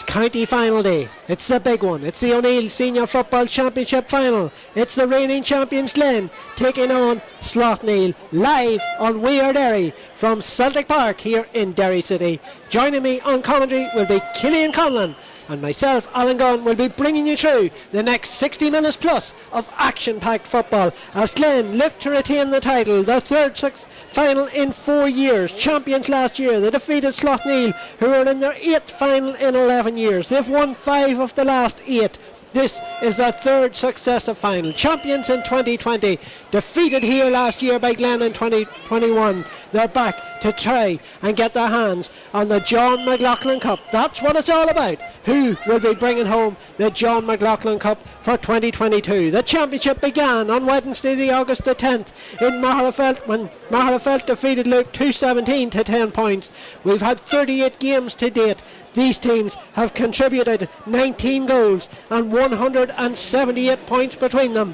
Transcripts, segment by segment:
County final day. It's the big one. It's the O'Neill Senior Football Championship final. It's the reigning champions Glen taking on Slaughtneil live on Weir Derry from Celtic Park here in Derry City. Joining me on commentary will be Killian Conlon, and myself, Alan Gunn, will be bringing you through the next 60 minutes plus of action-packed football as Glen look to retain the title, their third final in 4 years. Champions last year, they defeated Slaughtneil, who are in their 8th final in 11 years. They've won 5 of the last 8. This is their third successive final. Champions in 2020, defeated here last year by Glen in 2021. They're back to try and get their hands on the John McLaughlin Cup. That's what it's all about. Who will be bringing home the John McLaughlin Cup for 2022? The championship began on Wednesday, the August the 10th in Magherafelt when Magherafelt defeated Luke 217 to 10 points. We've had 38 games to date. These teams have contributed 19 goals and 178 points between them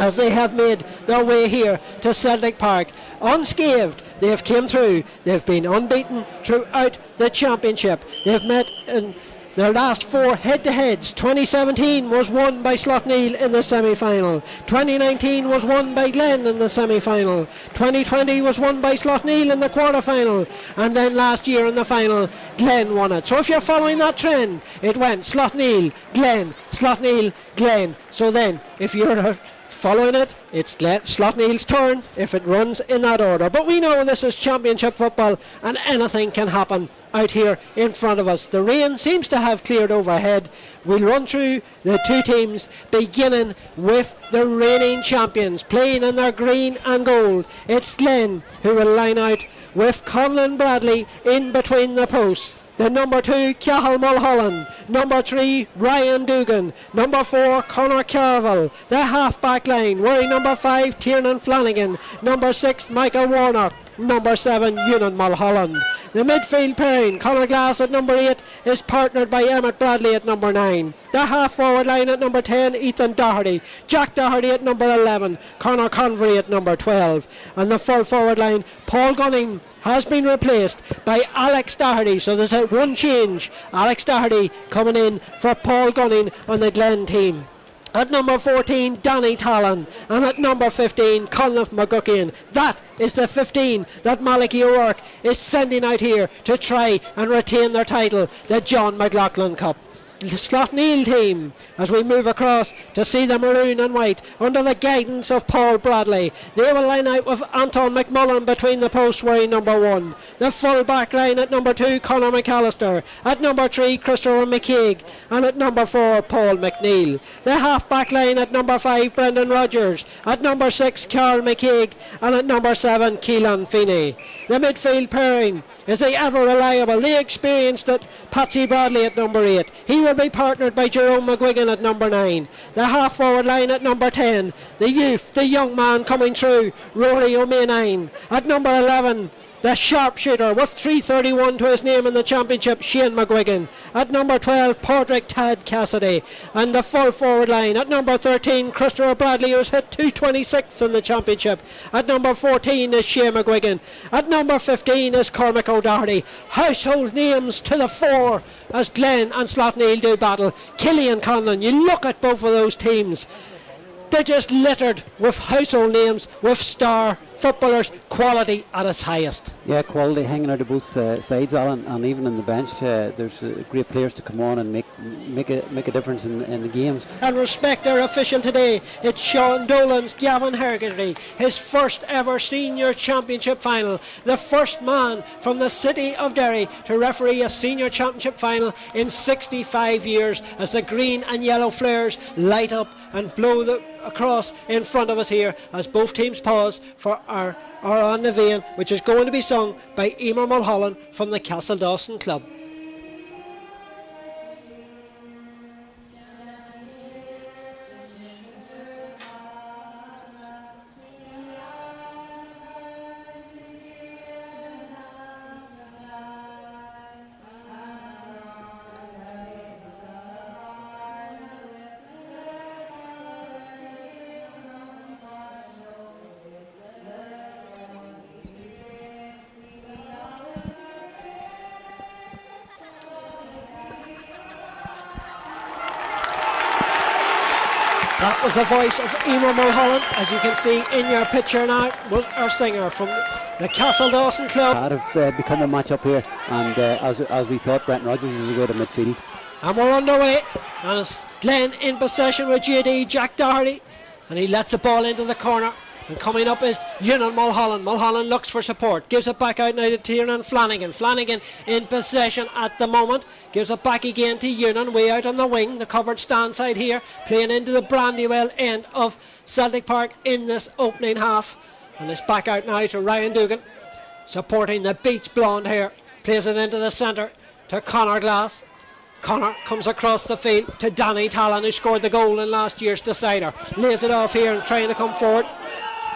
as they have made their way here to Celtic Park. Unscathed, they have came through. They've been unbeaten throughout the championship. They've met in their last 4 head-to-heads. 2017 was won by Slaughtneil in the semi-final. 2019 was won by Glen in the semi-final. 2020 was won by Slaughtneil in the quarter-final. And then last year in the final, Glen won it. So if you're following that trend, it went Slaughtneil, Glen, Slaughtneil, Glen. So then, if you're following it, it's Slaughtneil's turn if it runs in that order. But we know this is championship football and anything can happen out here in front of us. The rain seems to have cleared overhead. We'll run through the two teams, beginning with the reigning champions playing in their green and gold. It's Glen who will line out with Conlon Bradley in between the posts. The number 2, Cathal Mulholland. Number 3, Ryan Dugan. Number 4, Conor Carville. The half-back line, wearing number 5, Tiernan Flanagan. Number 6, Michael Warnock. Number 7, Ewan Mulholland. The midfield pairing, Conor Glass at number 8 is partnered by Emmett Bradley at number 9. The half-forward line at number 10, Ethan Doherty. Jack Doherty at number 11. Conor Convery at number 12. And the full-forward line, Paul Gunning has been replaced by Alex Doherty. So there's one change. Alex Doherty coming in for Paul Gunning on the Glen team. At number 14, Danny Talon. And at number 15, Conleth McGuckian. That is the 15 that Malachy O'Rourke is sending out here to try and retain their title, the John McLaughlin Cup. The Slaughtneil team, as we move across to see the maroon and white under the guidance of Paul Bradley. They will line out with Anton McMullen between the posts wearing number 1. The full back line at number 2, Conor McAllister. At number 3, Christopher McCaig. And at number 4, Paul McNeil. The half back line at number 5, Brendan Rogers. At number 6, Carl McCaig. And at number 7, Keelan Feeney. The midfield pairing is the ever reliable, the experienced Patsy Bradley at number 8. He will be partnered by Jerome McGuigan at number 9. The half forward line at number 10, the youth, the young man coming through, Rory O'Maynine. At number 11, the sharpshooter with 331 to his name in the championship, Shane McGuigan. At number 12, Padraig Tad Cassidy. And the full forward line at number 13, Christopher Bradley, who's hit 226 in the championship. At number 14 is Shane McGuigan. At number 15 is Cormac O'Doherty. Household names to the fore as Glen and Slaughtneil do battle. Killian Conlon, you look at both of those teams, they're just littered with household names, with star footballers, quality at its highest. Yeah, quality hanging out of both sides, Alan, and even in the bench there's great players to come on and make a difference in the games. And respect our official today. It's Sean Dolan's Gavin Hergery, his first ever senior championship final, the first man from the city of Derry to referee a senior championship final in 65 years as the green and yellow flares light up and blow across in front of us here as both teams pause for our On the Vein, which is going to be sung by Emer Mulholland from the Castle Dawson Club. That was the voice of Emer Mulholland, as you can see in your picture now, was our singer from the Castle Dawson Club. That have become a match up here, and as we thought, Brenton Rodgers is away to midfield. And we're underway, and it's Glen in possession with JD, Jack Doherty, and he lets the ball into the corner. And coming up is Ewan Mulholland. Mulholland looks for support, gives it back out now to Tiernan Flanagan. Flanagan in possession at the moment, gives it back again to Ewan, way out on the wing, the covered stand side here, playing into the Brandywell end of Celtic Park in this opening half. And it's back out now to Ryan Dugan, supporting the Beach Blonde here, plays it into the centre to Conor Glass. Conor comes across the field to Danny Talon, who scored the goal in last year's decider. Lays it off here and trying to come forward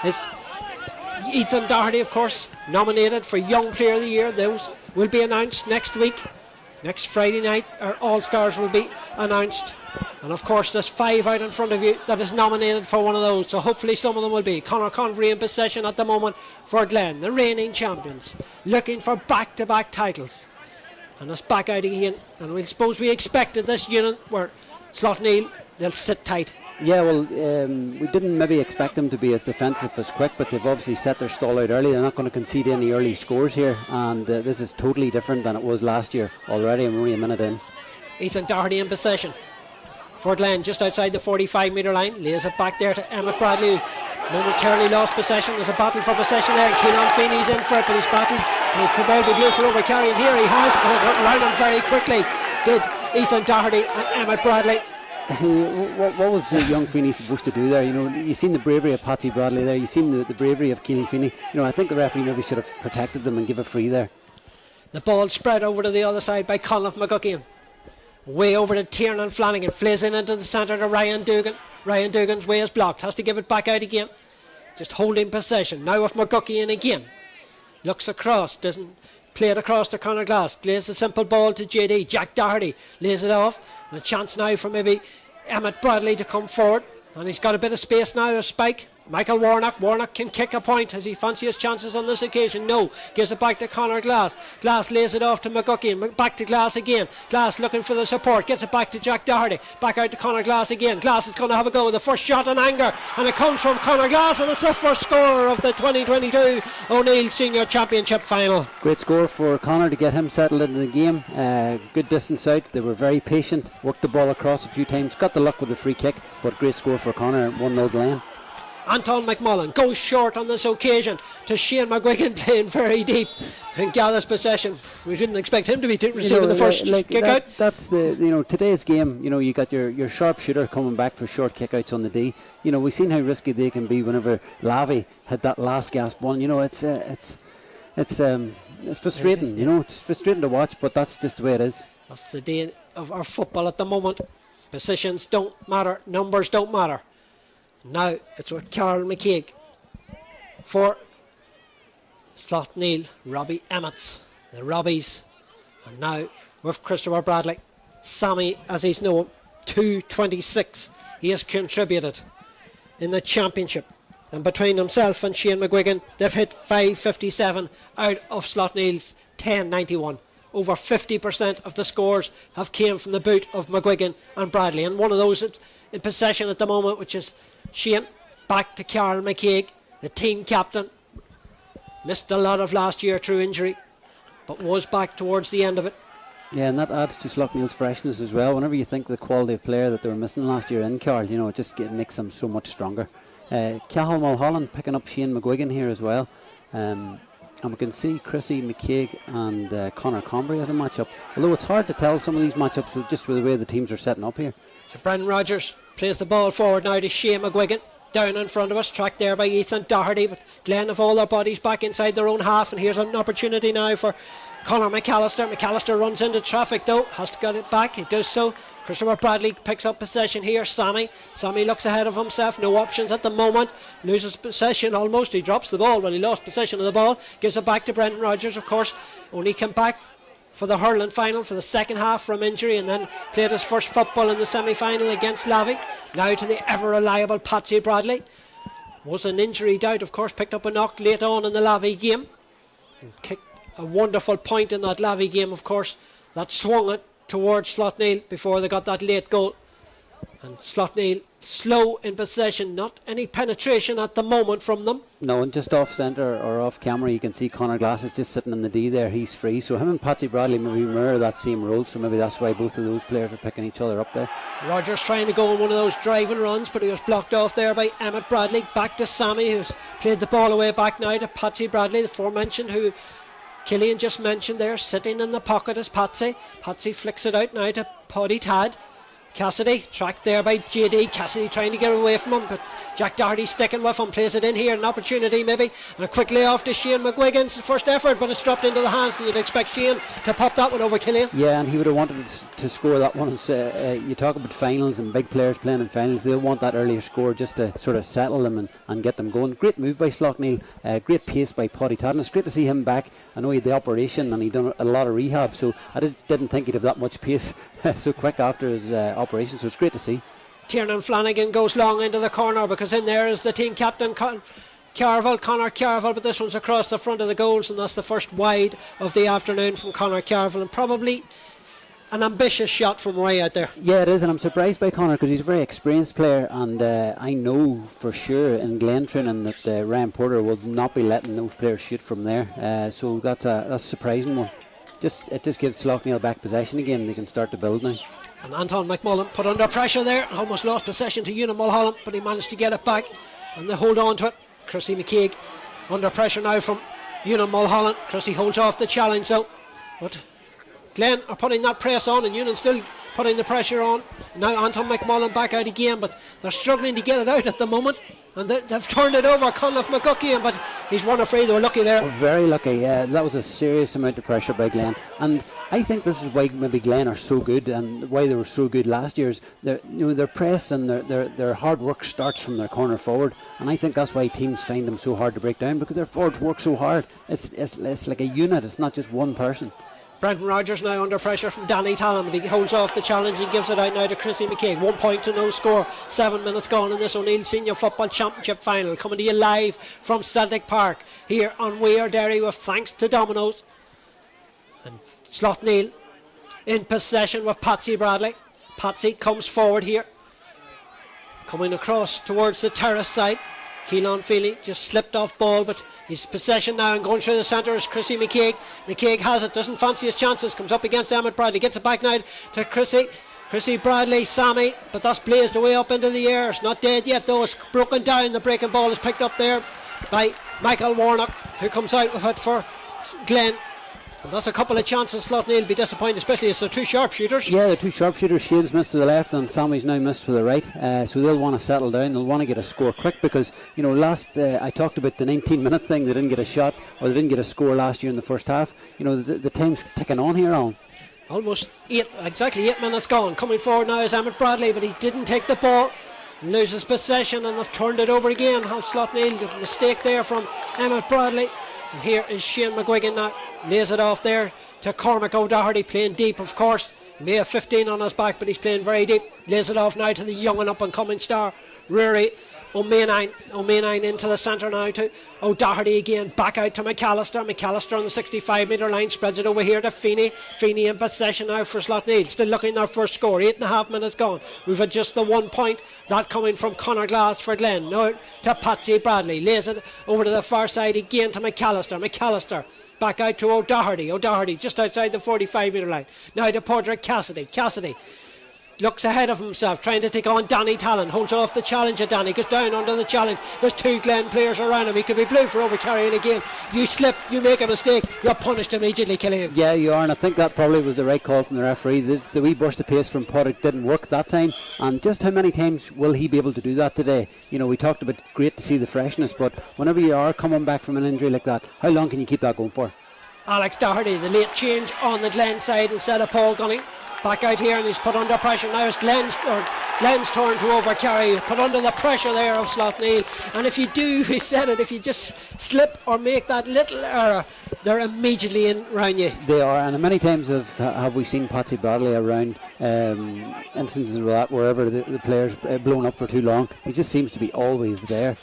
is Ethan Doherty, of course, nominated for Young Player of the Year. Those will be announced next week. Next Friday night, our All-Stars will be announced. And of course, there's 5 out in front of you that is nominated for one of those. So hopefully some of them will be. Conor Convery in possession at the moment for Glen, the reigning champions, looking for back-to-back titles. And it's back out again. And we suppose we expected this unit where Slaughtneil, they'll sit tight. Yeah, well, we didn't maybe expect them to be as defensive as quick, but they've obviously set their stall out early. They're not going to concede any early scores here, and this is totally different than it was last year already, and we're only a minute in. Ethan Doherty in possession for Glen, just outside the 45-metre line. Lays it back there to Emmett Bradley, who momentarily lost possession. There's a battle for possession there, and Keelan Feeney's in for it, but he's battled. And he could well be beautiful over carrying here. He has, and it got round him very quickly. Did Ethan Doherty and Emmett Bradley. What was young Feeney supposed to do there? You know, you've seen the bravery of Patsy Bradley there. You've seen the bravery of Keelan Feeney. You know, I think the referee maybe should have protected them and give a free there. The ball spread over to the other side by Conleth McGuckian. Way over to Tiernan Flanagan. Flays in into the centre to Ryan Dugan. Ryan Dugan's way is blocked. Has to give it back out again. Just holding possession. Now with McGuckian again. Looks across. Doesn't play it across to Conor Glass. Lays a simple ball to JD. Jack Doherty lays it off. And a chance now for maybe Emmett Bradley to come forward. And he's got a bit of space now, a spike. Michael Warnock. Warnock can kick a point. Has he fancy his chances on this occasion? No. Gives it back to Conor Glass. Glass lays it off to McGuckian. Back to Glass again. Glass looking for the support. Gets it back to Jack Doherty. Back out to Conor Glass again. Glass is going to have a go. The first shot in anger. And it comes from Conor Glass. And it's the first scorer of the 2022 O'Neill Senior Championship Final. Great score for Conor to get him settled into the game. Good distance out. They were very patient. Worked the ball across a few times. Got the luck with the free kick. But great score for Conor. 1-0 Glen. Anton McMullen goes short on this occasion to Shane McGuigan, playing very deep and gathers possession. We didn't expect him to be receiving the first kick out. That's today's game. You know, you got your sharp shooter coming back for short kick outs on the D. You know, we've seen how risky they can be whenever Lavey had that last gasp one. You know, it's frustrating. You know, it's frustrating to watch, but that's just the way it is. That's the day of our football at the moment. Positions don't matter, numbers don't matter. Now it's with Carl McCaig for Slaughtneil, Robbie Emmets, the Robbies, and now with Christopher Bradley. Sammy, as he's known, 226 he has contributed in the championship, and between himself and Shane McGuigan they've hit 557 out of Slaughtneil's 1091. Over 50% of the scores have came from the boot of McGuigan and Bradley, and one of those in possession at the moment, which is Shane. Back to Carl McCaig, the team captain. Missed a lot of last year through injury, but was back towards the end of it. Yeah, and that adds to Slaughtneil's freshness as well. Whenever you think of the quality of player that they were missing last year in Carl, you know, it just makes them so much stronger. Cathal Mulholland picking up Shane McGuigan here as well. And we can see Chrissy McCaig and Conor Convery as a matchup. Although it's hard to tell some of these matchups just with the way the teams are setting up here. So Brendan Rodgers plays the ball forward now to Shane McGuigan. Down in front of us, tracked there by Ethan Doherty, but Glen have all their bodies back inside their own half, and here's an opportunity now for Conor McAllister. McAllister runs into traffic though, has to get it back, he does so. Christopher Bradley picks up possession here. Sammy looks ahead of himself, no options at the moment, loses possession almost. He drops the ball when he lost possession of the ball, gives it back to Brendan Rodgers, of course, only came back for the hurling final for the second half from injury, and then played his first football in the semi-final against Lavey. Now to the ever reliable Patsy Bradley. Was an injury doubt, of course, picked up a knock late on in the Lavey game and kicked a wonderful point in that Lavey game, of course, that swung it towards Slaughtneil before they got that late goal. And Slaughtneil slow in possession, not any penetration at the moment from them. No, and just off centre or off camera you can see Conor Glass is just sitting in the D there. He's free, so him and Patsy Bradley maybe mirror that same role, so maybe that's why both of those players are picking each other up there. Rogers trying to go on one of those driving runs, but he was blocked off there by Emmett Bradley. Back to Sammy, who's played the ball away back now to Patsy Bradley, the aforementioned, who Killian just mentioned there, sitting in the pocket as Patsy. Patsy flicks it out now to Paddy Tad. Cassidy tracked there by JD. Cassidy trying to get away from him, but Jack Doherty sticking with him, plays it in here, an opportunity maybe, and a quick layoff to Shane McGuigan's first effort, but it's dropped into the hands, and you'd expect Shane to pop that one over Killian. Yeah, and he would have wanted to score that one. You talk about finals and big players playing in finals, they'll want that earlier score just to sort of settle them and get them going. Great move by Slaughtneil, great pace by Paddy Tad, and it's great to see him back. I know he had the operation and he'd done a lot of rehab, so I didn't think he'd have that much pace so quick after his operation, so it's great to see. Tiernan Flanagan goes long into the corner, because in there is the team captain Conor Carville, but this one's across the front of the goals, and that's the first wide of the afternoon from Conor Carville, and probably an ambitious shot from way out there. Yeah, it is, and I'm surprised by Conor because he's a very experienced player, and I know for sure in Glen training that Ryan Porter will not be letting those players shoot from there, so that's a surprising one. It just gives Slaughtneil back possession again, and they can start to build now. And Anton McMullen put under pressure there, almost lost possession to Ewan Mulholland, but he managed to get it back, and they hold on to it. Chrissy McKeag under pressure now from Ewan Mulholland. Chrissy holds off the challenge though, but Glen are putting that press on, and Ewan still putting the pressure on. Now Anton McMullen back out again, but they're struggling to get it out at the moment, and they've turned it over. Conleth McGuckian, but he's one afraid. They were lucky there. Oh, very lucky. Yeah, that was a serious amount of pressure by Glen, and I think this is why maybe Glen are so good, and why they were so good last year is their press and their hard work starts from their corner forward, and I think that's why teams find them so hard to break down, because their forwards work so hard. It's like a unit. It's not just one person. Brendan Rodgers now under pressure from Danny Tallon, but he holds off the challenge. He gives it out now to Chrissy McKeag. 1 point to no score. 7 minutes gone in this O'Neill Senior Football Championship final. Coming to you live from Celtic Park here on Weir Derry, with thanks to Domino's. And Slaughtneil in possession with Patsy Bradley. Patsy comes forward here, coming across towards the terrace side. Keelan Feely just slipped off ball, but his possession now, and going through the centre is Chrissy McKeag. McKeag has it, doesn't fancy his chances, comes up against Emmett Bradley, gets it back now to Chrissy Bradley, Sammy, but that's blazed away up into the air. It's not dead yet though, it's broken down. The breaking ball is picked up there by Michael Warnock, who comes out with it for Glen. And that's a couple of chances. Slaughtneil will be disappointed, especially as they're two sharpshooters. Yeah, they're two sharpshooters. Shane's missed to the left and Sammy's now missed to the right, so they'll want to settle down. They'll want to get a score quick, because last I talked about the 19-minute thing. They didn't get a shot, or they didn't get a score last year in the first half. The time's ticking on here, Alan. Almost exactly 8 minutes gone. Coming forward now is Emmett Bradley, but he didn't take the ball, loses possession, and they've turned it over again. Have Slaughtneil, a mistake there from Emmett Bradley. And here is Shane McGuigan now, lays it off there to Cormac O'Doherty, playing deep, of course. He may have 15 on his back, but he's playing very deep. Lays it off now to the young and up and coming star Rory O'Maynine into the centre now to O'Doherty again, back out to McAllister on the 65 metre line, spreads it over here to Feeney in possession now for Slaughtneil, still looking their first score. 8.5 minutes gone. We've had just the 1 point, that coming from Conor Glass for Glen. Now to Patsy Bradley, lays it over to the far side again to McAllister back out to O'Doherty just outside the 45 metre line. Now to Padraig Cassidy looks ahead of himself, trying to take on Danny Tallon, holds off the challenge of Danny, goes down under the challenge. There's two Glen players around him. He could be blue for overcarrying again. You slip, you make a mistake, you're punished immediately, Killian. Yeah, you are, and I think that probably was the right call from the referee. The wee burst of pace from Potter didn't work that time, and just how many times will he be able to do that today? We talked about great to see the freshness, but whenever you are coming back from an injury like that, how long can you keep that going for? Alex Doherty, the late change on the Glen side instead of Paul Gunning. Back out here, and he's put under pressure. Now it's Glen's turn to overcarry. Put under the pressure there of Slaughtneil. And if you do, he said it, if you just slip or make that little error, they're immediately in around you. They are, and many times have we seen Patsy Bradley around instances of that, wherever the player's blown up for too long. He just seems to be always there.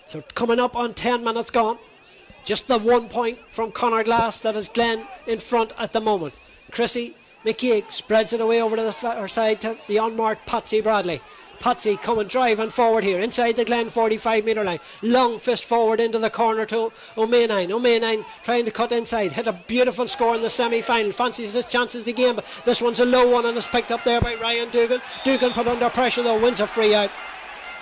So coming up on 10 minutes gone. Just the 1 point from Conor Glass that is Glen in front at the moment. Chrissy McKeag spreads it away over to the far side to the unmarked Patsy Bradley. Patsy coming driving forward here inside the Glen 45 metre line. Long fist forward into the corner to O'Maynine. O'Maynine trying to cut inside. Hit a beautiful score in the semi-final. Fancies his chances again, but this one's a low one and is picked up there by Ryan Dugan. Dugan put under pressure though, wins a free out.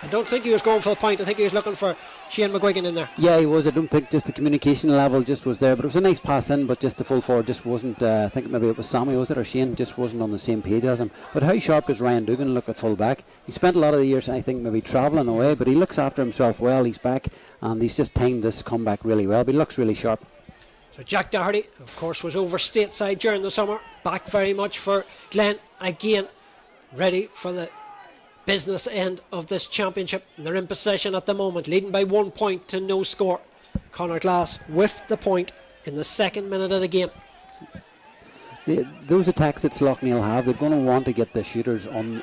I don't think he was going for the point. I think he was looking for Shane McGuigan in there. Yeah, he was. I don't think just the communication level just was there, but it was a nice pass in, but just the full forward just wasn't, I think maybe it was Sammy, was it, or Shane, just wasn't on the same page as him. But how sharp does Ryan Dugan look at full back? He spent a lot of the years, I think, maybe travelling away, but he looks after himself well. He's back and he's just timed this comeback really well, but he looks really sharp. So Jack Doherty, of course, was over stateside during the summer, back very much for Glen again, ready for the business end of this championship. And they're in possession at the moment, leading by 1 point to no score. Conor Glass whiffed the point in the second minute of the game. Those attacks that Slaughtneil have, they're going to want to get the shooters on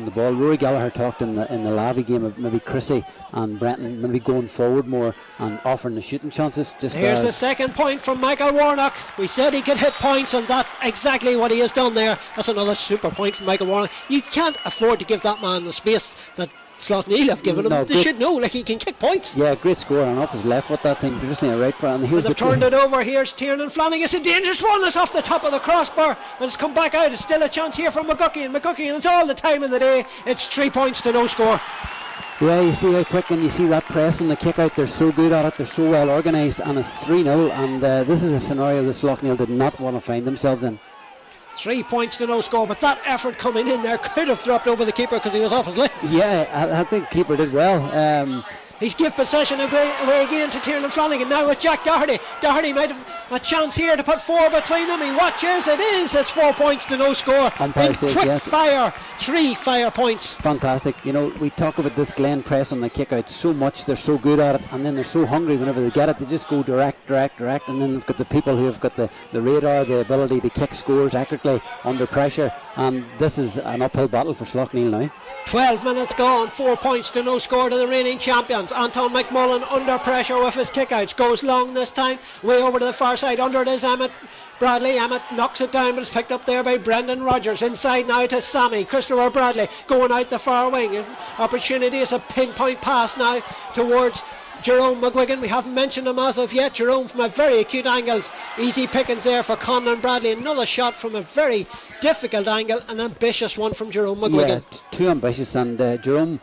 the ball. Rory Gallagher talked in the Lavey game of maybe Chrissy and Brenton maybe going forward more and offering the shooting chances. Here's the second point from Michael Warnock. We said he could hit points, and that's exactly what he has done there. That's another super point from Michael Warnock. You can't afford to give that man the space that Slaughtneil have given him. No, they should know, like, he can kick points. Yeah, great score, and off his left with that thing, just right for it. And they've turned it over. Here's Tiernan Flanagan. It's a dangerous one. It's off the top of the crossbar, but it's come back out. It's still a chance here for McGuckie, and it's all the time of the day. It's 3 points to no score. Yeah, you see how quick, and you see that press and the kick out. They're so good at it. They're so well organised, and it's 3-0. And this is a scenario that Slaughtneil did not want to find themselves in. 3 points to no score, but that effort coming in there could have dropped over the keeper because he was off his leg. Yeah, I think keeper did well. He's give possession away again to Tiernan Flanagan. Now with Jack Doherty. Doherty might have a chance here to put 4 between them. He watches. It's 4 points to no score. In quick fire, 3 fire points. Fantastic. You know, we talk about this Glen press on the kick out so much. They're so good at it, and then they're so hungry whenever they get it. They just go direct, and then they've got the people who have got the radar, the ability to kick scores accurately under pressure. And this is an uphill battle for Slaughtneil now. 12 minutes gone, 4 points to no score to the reigning champions. Anton McMullen under pressure with his kickouts, goes long this time, way over to the far side. Under it is Emmett Bradley. Emmett knocks it down, but it's picked up there by Brendan Rogers. Inside now to Sammy. Christopher Bradley going out the far wing. Opportunity is a pinpoint pass now towards Jerome McGuigan. We haven't mentioned him as of yet. Jerome from a very acute angle. Easy pickings there for Conlon Bradley. Another shot from a very difficult angle. An ambitious one from Jerome McGuigan. Yeah, too ambitious, and Jerome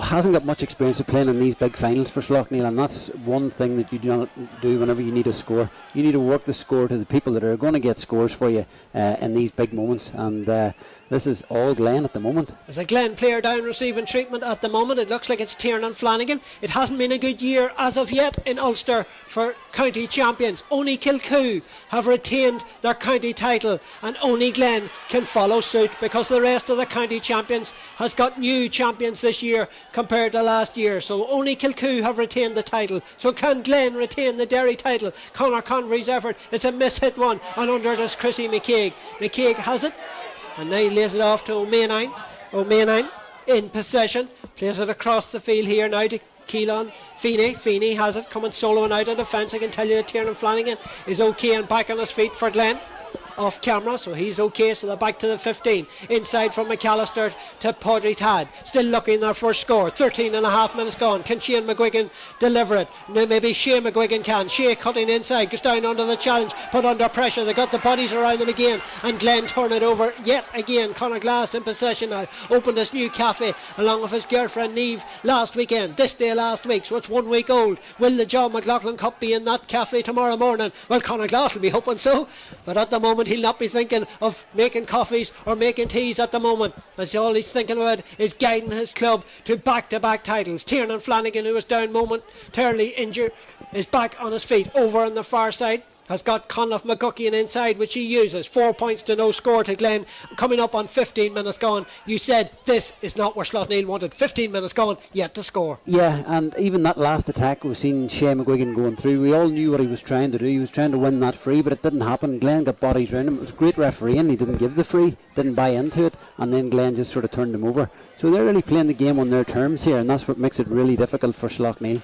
hasn't got much experience of playing in these big finals for Slaughtneil, and that's one thing that you do not do whenever you need a score. You need to work the score to the people that are going to get scores for you in these big moments, and this is all Glen at the moment. There's a Glen player down receiving treatment at the moment. It looks like it's Tiernan Flanagan. It hasn't been a good year as of yet in Ulster for county champions. Only Kilcoo have retained their county title, and only Glen can follow suit because the rest of the county champions has got new champions this year compared to last year. So only Kilcoo have retained the title. So can Glen retain the Derry title? Conor Convery's effort is a miss-hit one, and under it is Chrissy McKeag. McKeag has it, and now he lays it off to O'Maynine. O'Maynine in possession, plays it across the field here now to Keelan Feeney. Feeney has it, coming soloing out of defence. I can tell you that Tiernan Flanagan is okay and back on his feet for Glen. Off camera, so he's okay. So they're back to the 15. Inside from McAllister to Padraig Tad. Still looking their first score. 13 and a half minutes gone. Can Shane McGuigan deliver it? No, maybe Shea McGuigan can. Shea cutting inside, goes down under the challenge, put under pressure. They got the bodies around them again, and Glen turn it over yet again. Conor Glass in possession now. Opened this new cafe along with his girlfriend Neve last weekend. This day last week, so it's 1 week old. Will the John McLaughlin Cup be in that cafe tomorrow morning? Well, Conor Glass will be hoping so, but at the moment he'll not be thinking of making coffees or making teas at the moment, as all he's thinking about is guiding his club to back-to-back titles. Tiernan Flanagan, who was down momentarily injured, is back on his feet. Over on the far side has got Conlon McGuckie inside, which he uses. 4 points to no score to Glen, coming up on 15 minutes gone. You said this is not where Slaughtneil wanted. 15 minutes gone, yet to score. Yeah, and even that last attack, we've seen Shea McGuigan going through. We all knew what he was trying to do. He was trying to win that free, but it didn't happen. Glen got bodies around him. It was great refereeing. He didn't give the free, didn't buy into it, and then Glen just sort of turned him over. So they're really playing the game on their terms here, and that's what makes it really difficult for Slaughtneil.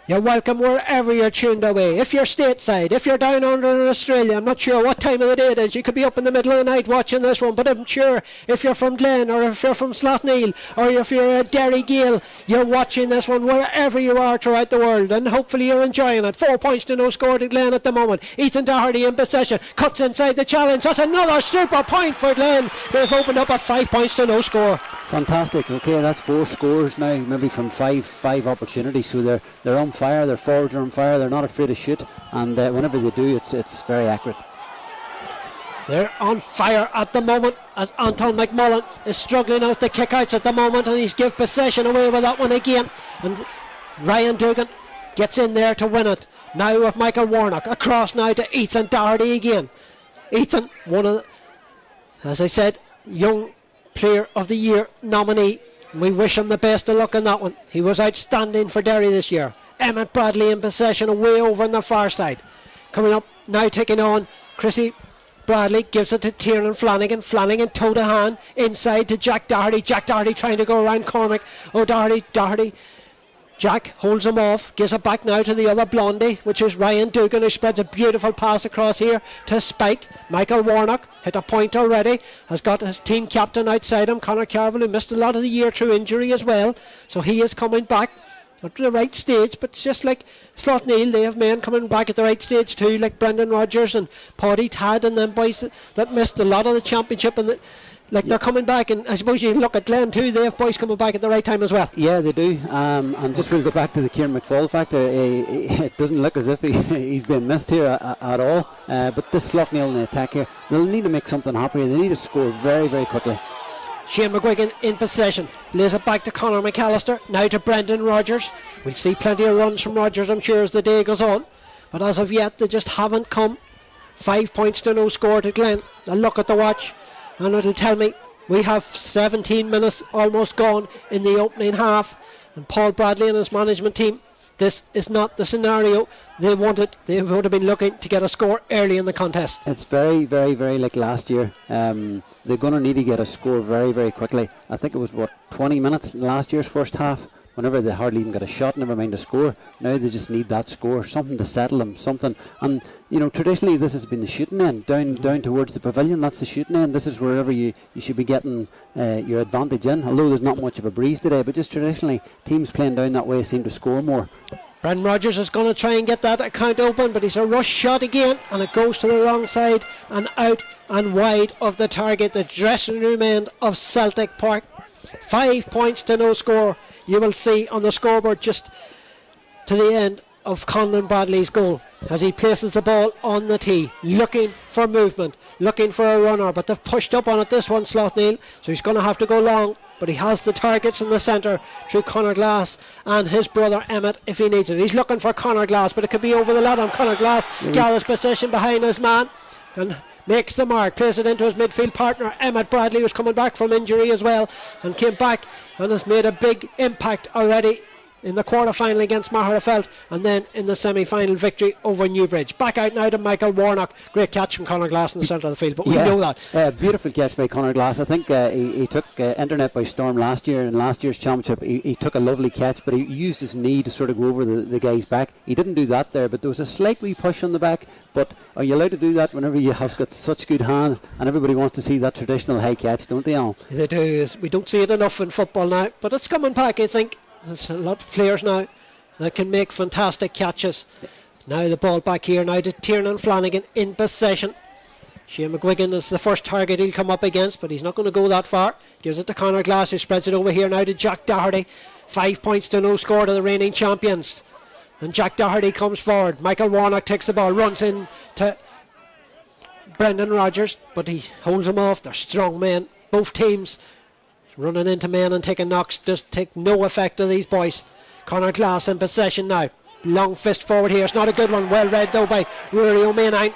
You're welcome wherever you're tuned away. If you're stateside, if you're down under in Australia, I'm not sure what time of the day it is. You could be up in the middle of the night watching this one, but I'm sure if you're from Glen or if you're from Slaughtneil or if you're a Derry Gale, you're watching this one wherever you are throughout the world, and hopefully you're enjoying it. 4 points to no score to Glen at the moment. Ethan Doherty in possession, cuts inside the challenge. That's another super point for Glen. They've opened up at 5 points to no score. Fantastic. Okay, that's 4 scores now, maybe from five opportunities. So they're on fire. Their forwards are on fire. They're not afraid to shoot, and whenever they do, it's very accurate. They're on fire at the moment as Anton McMullen is struggling out the kickouts at the moment, and he's give possession away with that one again. And Ryan Dugan gets in there to win it. Now with Michael Warnock across now to Ethan Doherty again. Ethan, one of the, as I said, young Player of the Year nominee. We wish him the best of luck in that one. He was outstanding for Derry this year. Emmett Bradley in possession away over on the far side. Coming up now, taking on Chrissy Bradley, gives it to Tiernan Flanagan. Flanagan toe to hand inside to Jack Doherty. Jack Doherty trying to go around Cormac. Oh, Doherty. Jack holds him off, gives it back now to the other blondie, which is Ryan Dugan, who spreads a beautiful pass across here to Spike. Michael Warnock hit a point already, has got his team captain outside him, Conor Carville, who missed a lot of the year through injury as well, so he is coming back at the right stage. But it's just like Slaughtneil, they have men coming back at the right stage too, like Brendan Rodgers and Paddy Tad and them boys that missed a lot of the championship, and they're coming back. And I suppose you look at Glen too, they have boys coming back at the right time as well. Yeah, they do. And just we'll go back to the Kieran McFall factor. It doesn't look as if he's been missed here at all. But this Slaughtneil in the attack here, they'll need to make something happen here. They need to score very, very quickly. Shane McGuigan in possession, lays it back to Conor McAllister, now to Brendan Rodgers. We'll see plenty of runs from Rodgers, I'm sure, as the day goes on, but as of yet they just haven't come. 5 points to no score to Glen. A look at the watch and it'll tell me we have 17 minutes almost gone in the opening half, and Paul Bradley and his management team, this is not the scenario they wanted. They would have been looking to get a score early in the contest. It's very, very, very like last year. They're going to need to get a score very, very quickly. I think it was 20 minutes in last year's first half, whenever they hardly even got a shot, never mind a score. Now they just need that score, something to settle them, something. And traditionally this has been the shooting end, down towards the pavilion. That's the shooting end. This is wherever you should be getting your advantage in, although there's not much of a breeze today, but just traditionally teams playing down that way seem to score more. Brendan Rodgers is going to try and get that account open, but he's a rush shot again, and it goes to the wrong side and out and wide of the target. The dressing room end of Celtic Park. 5 points to no score. You will see on the scoreboard just to the end of Conlon Bradley's goal as he places the ball on the tee, looking for movement, looking for a runner, but they've pushed up on it, this one, Slaughtneil, so he's going to have to go long, but he has the targets in the centre through Conor Glass and his brother Emmett if he needs it. He's looking for Conor Glass, but it could be over the ladder. Conor Glass gathers position behind his man and makes the mark, plays it into his midfield partner Emmett Bradley, who's coming back from injury as well, and came back and has made a big impact already in the quarter-final against Maherafelt, and then in the semi-final victory over Newbridge. Back out now to Michael Warnock. Great catch from Conor Glass in the centre of the field, but we know that. Beautiful catch by Conor Glass. I think he took internet by storm last year. In last year's championship he took a lovely catch, but he used his knee to sort of go over the guy's back. He didn't do that there, but there was a slight wee push on the back. But are you allowed to do that whenever you have got such good hands? And everybody wants to see that traditional high catch, don't they, Alan? They do. We don't see it enough in football now, but it's coming back, I think. There's a lot of players now that can make fantastic catches. Now the ball back here now to Tiernan Flanagan in possession. Shane McGuigan is the first target he'll come up against, but he's not going to go that far. Gives it to Conor Glass, who spreads it over here now to Jack Doherty. 5 points to no score to the reigning champions. And Jack Doherty comes forward. Michael Warnock takes the ball, runs in to Brendan Rodgers, but he holds him off. They're strong men, both teams. Running into men and taking knocks does take no effect of these boys. Conor Glass in possession now. Long fist forward here. It's not a good one. Well read though by Rory O'Maynine.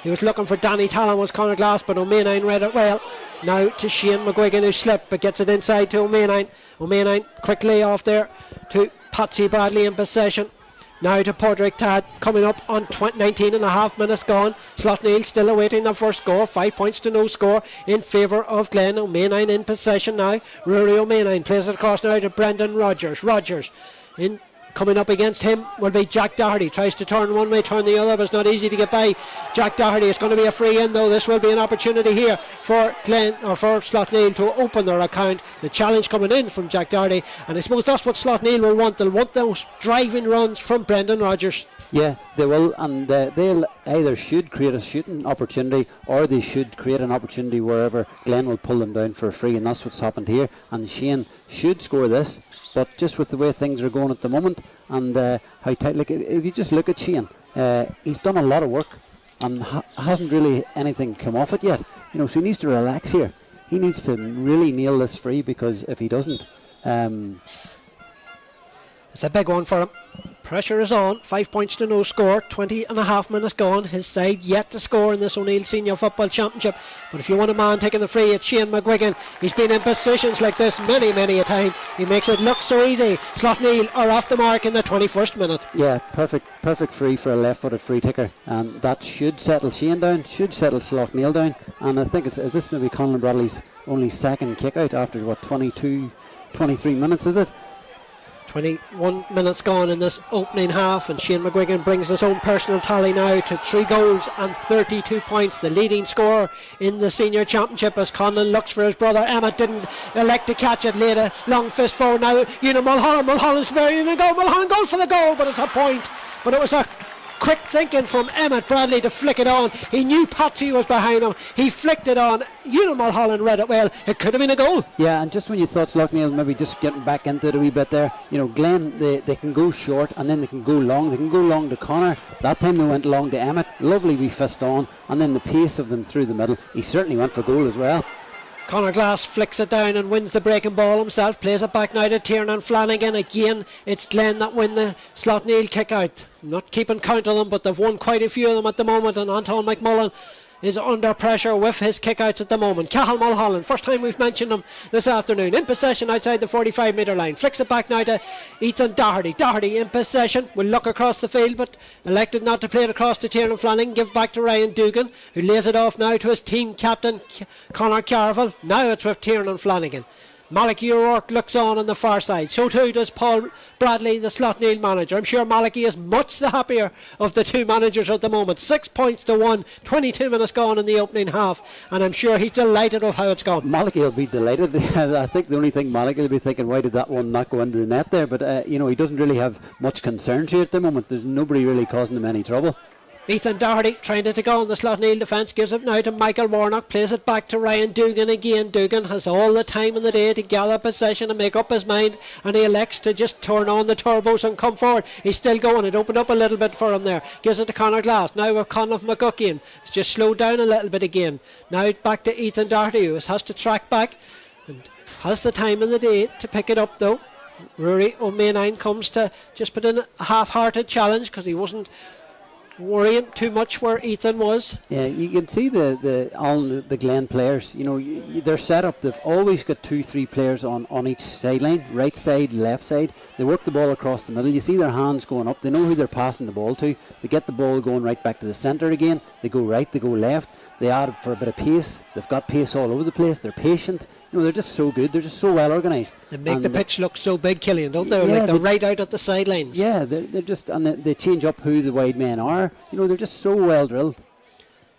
He was looking for Danny Talon, was Conor Glass, but O'Maynine read it well. Now to Shane McGuigan, who slipped but gets it inside to O'Maynine. O'Maynine quickly off there to Patsy Bradley in possession. Now to Podrick Tad, coming up on 19 and a half minutes gone. Slaughtneil still awaiting the first score. 5 points to no score in favour of Glen. O'Maynine in possession now. Rory O'Maynine plays it across now to Brendan Rodgers. Rodgers in Coming up against him will be Jack Doherty. Tries to turn one way, turn the other, but it's not easy to get by Jack Doherty. It's going to be a free in though. This will be an opportunity here for Glen, or for Slaughtneil, to open their account. The challenge coming in from Jack Doherty, and I suppose that's what Slaughtneil will want. They'll want those driving runs from Brendan Rodgers. Yeah, they will, and they'll either should create a shooting opportunity, or they should create an opportunity wherever Glen will pull them down for a free, and that's what's happened here. And Shane should score this, but just with the way things are going at the moment, and how tight, like if you just look at Shane, he's done a lot of work and hasn't really anything come off it yet. So he needs to relax here. He needs to really nail this free, because if he doesn't, it's a big one for him. Pressure is on. 5 points to no score. 20.5 minutes gone. His side yet to score in this O'Neill Senior Football Championship. But if you want a man taking the free, it's Shane McGuigan. He's been in positions like this many a time. He makes it look so easy. Slaughtneil are off the mark in the 21st minute. Yeah, perfect free for a left-footed free kicker. And that should settle Shane down, should settle Slaughtneil down. And I think is this maybe Conlon Bradley's only second kick out after 23 minutes, is it? 21 minutes gone in this opening half, and Shane McGuigan brings his own personal tally now to 3 goals and 32 points, the leading scorer in the senior championship, as Conlon looks for his brother. Emmett didn't elect to catch it, laid a long fist forward. Now Mulholland's burying a goal. Mulholland goes for the goal, but it's a point. But it was a quick thinking from Emmett Bradley to flick it on. He knew Patsy was behind him. He flicked it on. Mulholland read it well. It could have been a goal. Yeah, and just when you thought Slaughtneil maybe just getting back into it a wee bit there, Glen, they can go short and then they can go long. They can go long to Connor. That time they went long to Emmett. Lovely wee fist on, and then the pace of them through the middle. He certainly went for goal as well. Conor Glass flicks it down and wins the breaking ball himself. Plays it back now to Tiernan Flanagan. Again, it's Glen that win the Slaughtneil kick out. Not keeping count of them, but they've won quite a few of them at the moment, and Anton McMullen is under pressure with his kickouts at the moment. Cathal Mulholland, first time we've mentioned him this afternoon, in possession outside the 45 metre line. Flicks it back now to Ethan Doherty. Doherty in possession, will look across the field, but elected not to play it across to Tiernan Flanagan. Give back to Ryan Dugan, who lays it off now to his team captain Conor Carville. Now it's with Tiernan Flanagan. Malachy O'Rourke looks on the far side. So too does Paul Bradley, the Slaughtneil manager. I'm sure Malachy is much the happier of the two managers at the moment. 6 points to 1, 22 minutes gone in the opening half, and I'm sure he's delighted with how it's gone. Malachy will be delighted. I think the only thing Malachy will be thinking, why did that one not go into the net there? But he doesn't really have much concern to it at the moment. There's nobody really causing him any trouble. Ethan Doherty trying to go on the Slaughtneil defence, gives it now to Michael Warnock, plays it back to Ryan Dugan again. Dugan has all the time in the day to gather possession and make up his mind, and he elects to just turn on the turbos and come forward. He's still going. It opened up a little bit for him there. Gives it to Conor Glass. Now with Conor McGuckian. It's just slowed down a little bit again. Now back to Ethan Doherty, who has to track back and has the time in the day to pick it up though. Rory O'Maynine comes to just put in a half-hearted challenge because he wasn't worrying too much where Ethan was. Yeah, you can see all the Glen players, they're set up. They've always got 2-3 players on each sideline, right side, left side. They work the ball across the middle. You see their hands going up. They know who they're passing the ball to. They get the ball going right back to the centre again. They go right, they go left. They add for a bit of pace. They've got pace all over the place. They're patient. They're just so good. They're just so well organised. They make the pitch look so big, Killian, don't they? Yeah, they're right out at the sidelines. Yeah, they're just, and they change up who the wide men are. They're just so well drilled.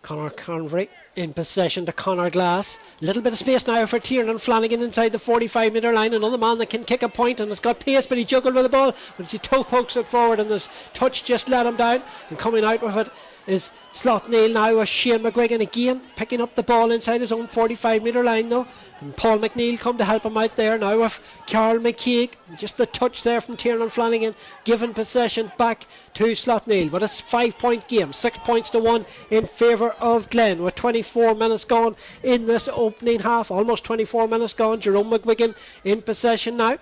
Conor Convery in possession to Conor Glass. A little bit of space now for Tiernan Flanagan inside the 45 metre line. Another man that can kick a point and has got pace, but he juggled with the ball. But he toe pokes it forward and this touch just let him down. And coming out with it is Slaughtneil now with Shane McGuigan again picking up the ball inside his own 45 metre line though, and Paul McNeil come to help him out there now with Carl McKeag. Just the touch there from Tiernan Flanagan giving possession back to Slaughtneil, but it's 5 point game, 6 points to 1 in favour of Glen with 24 minutes gone in this opening half. Almost 24 minutes gone. Jerome McGuigan in possession now,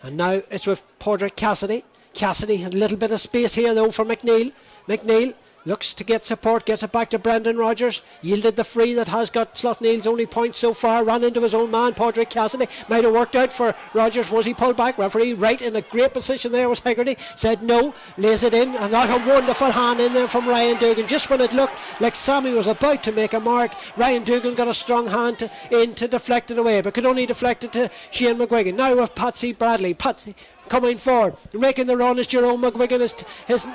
and now it's with Padraig Cassidy. Cassidy had a little bit of space here though for McNeil. McNeil looks to get support, gets it back to Brendan Rodgers, yielded the free that has got Slaughtneil's only point so far, ran into his own man, Padraig Cassidy. Might have worked out for Rodgers. Was he pulled back? Referee right in a great position there was Hegarty, said no, lays it in, and that a wonderful hand in there from Ryan Dugan. Just when it looked like Sammy was about to make a mark, Ryan Dugan got a strong hand in to deflect it away, but could only deflect it to Shane McGuigan. Now with Patsy Bradley. coming forward. Making the run is Jerome McGuigan. His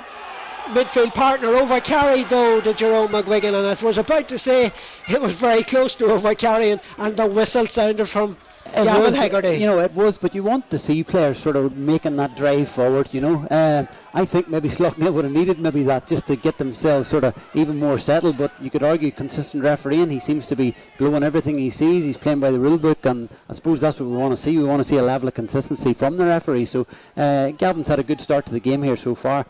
midfield partner overcarried though to Jerome McGuigan, and I was about to say it was very close to overcarrying, and the whistle sounded from Gavin Hegarty. You know, it was, but you want to see players sort of making that drive forward, you know. I think maybe Slaughtneil would have needed maybe that just to get themselves sort of even more settled, but you could argue consistent refereeing. He seems to be blowing everything he sees. He's playing by the rule book, and I suppose that's what we want to see. We want to see a level of consistency from the referee. So Gavin's had a good start to the game here so far,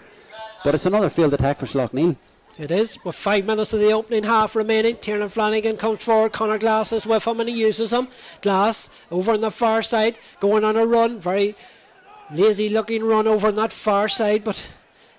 but it's another field attack for Slaughtneil. It is, with 5 minutes of the opening half remaining. Tiernan Flanagan comes forward, Conor Glass is with him and he uses him. Glass over on the far side, going on a run, very lazy looking run over on that far side, but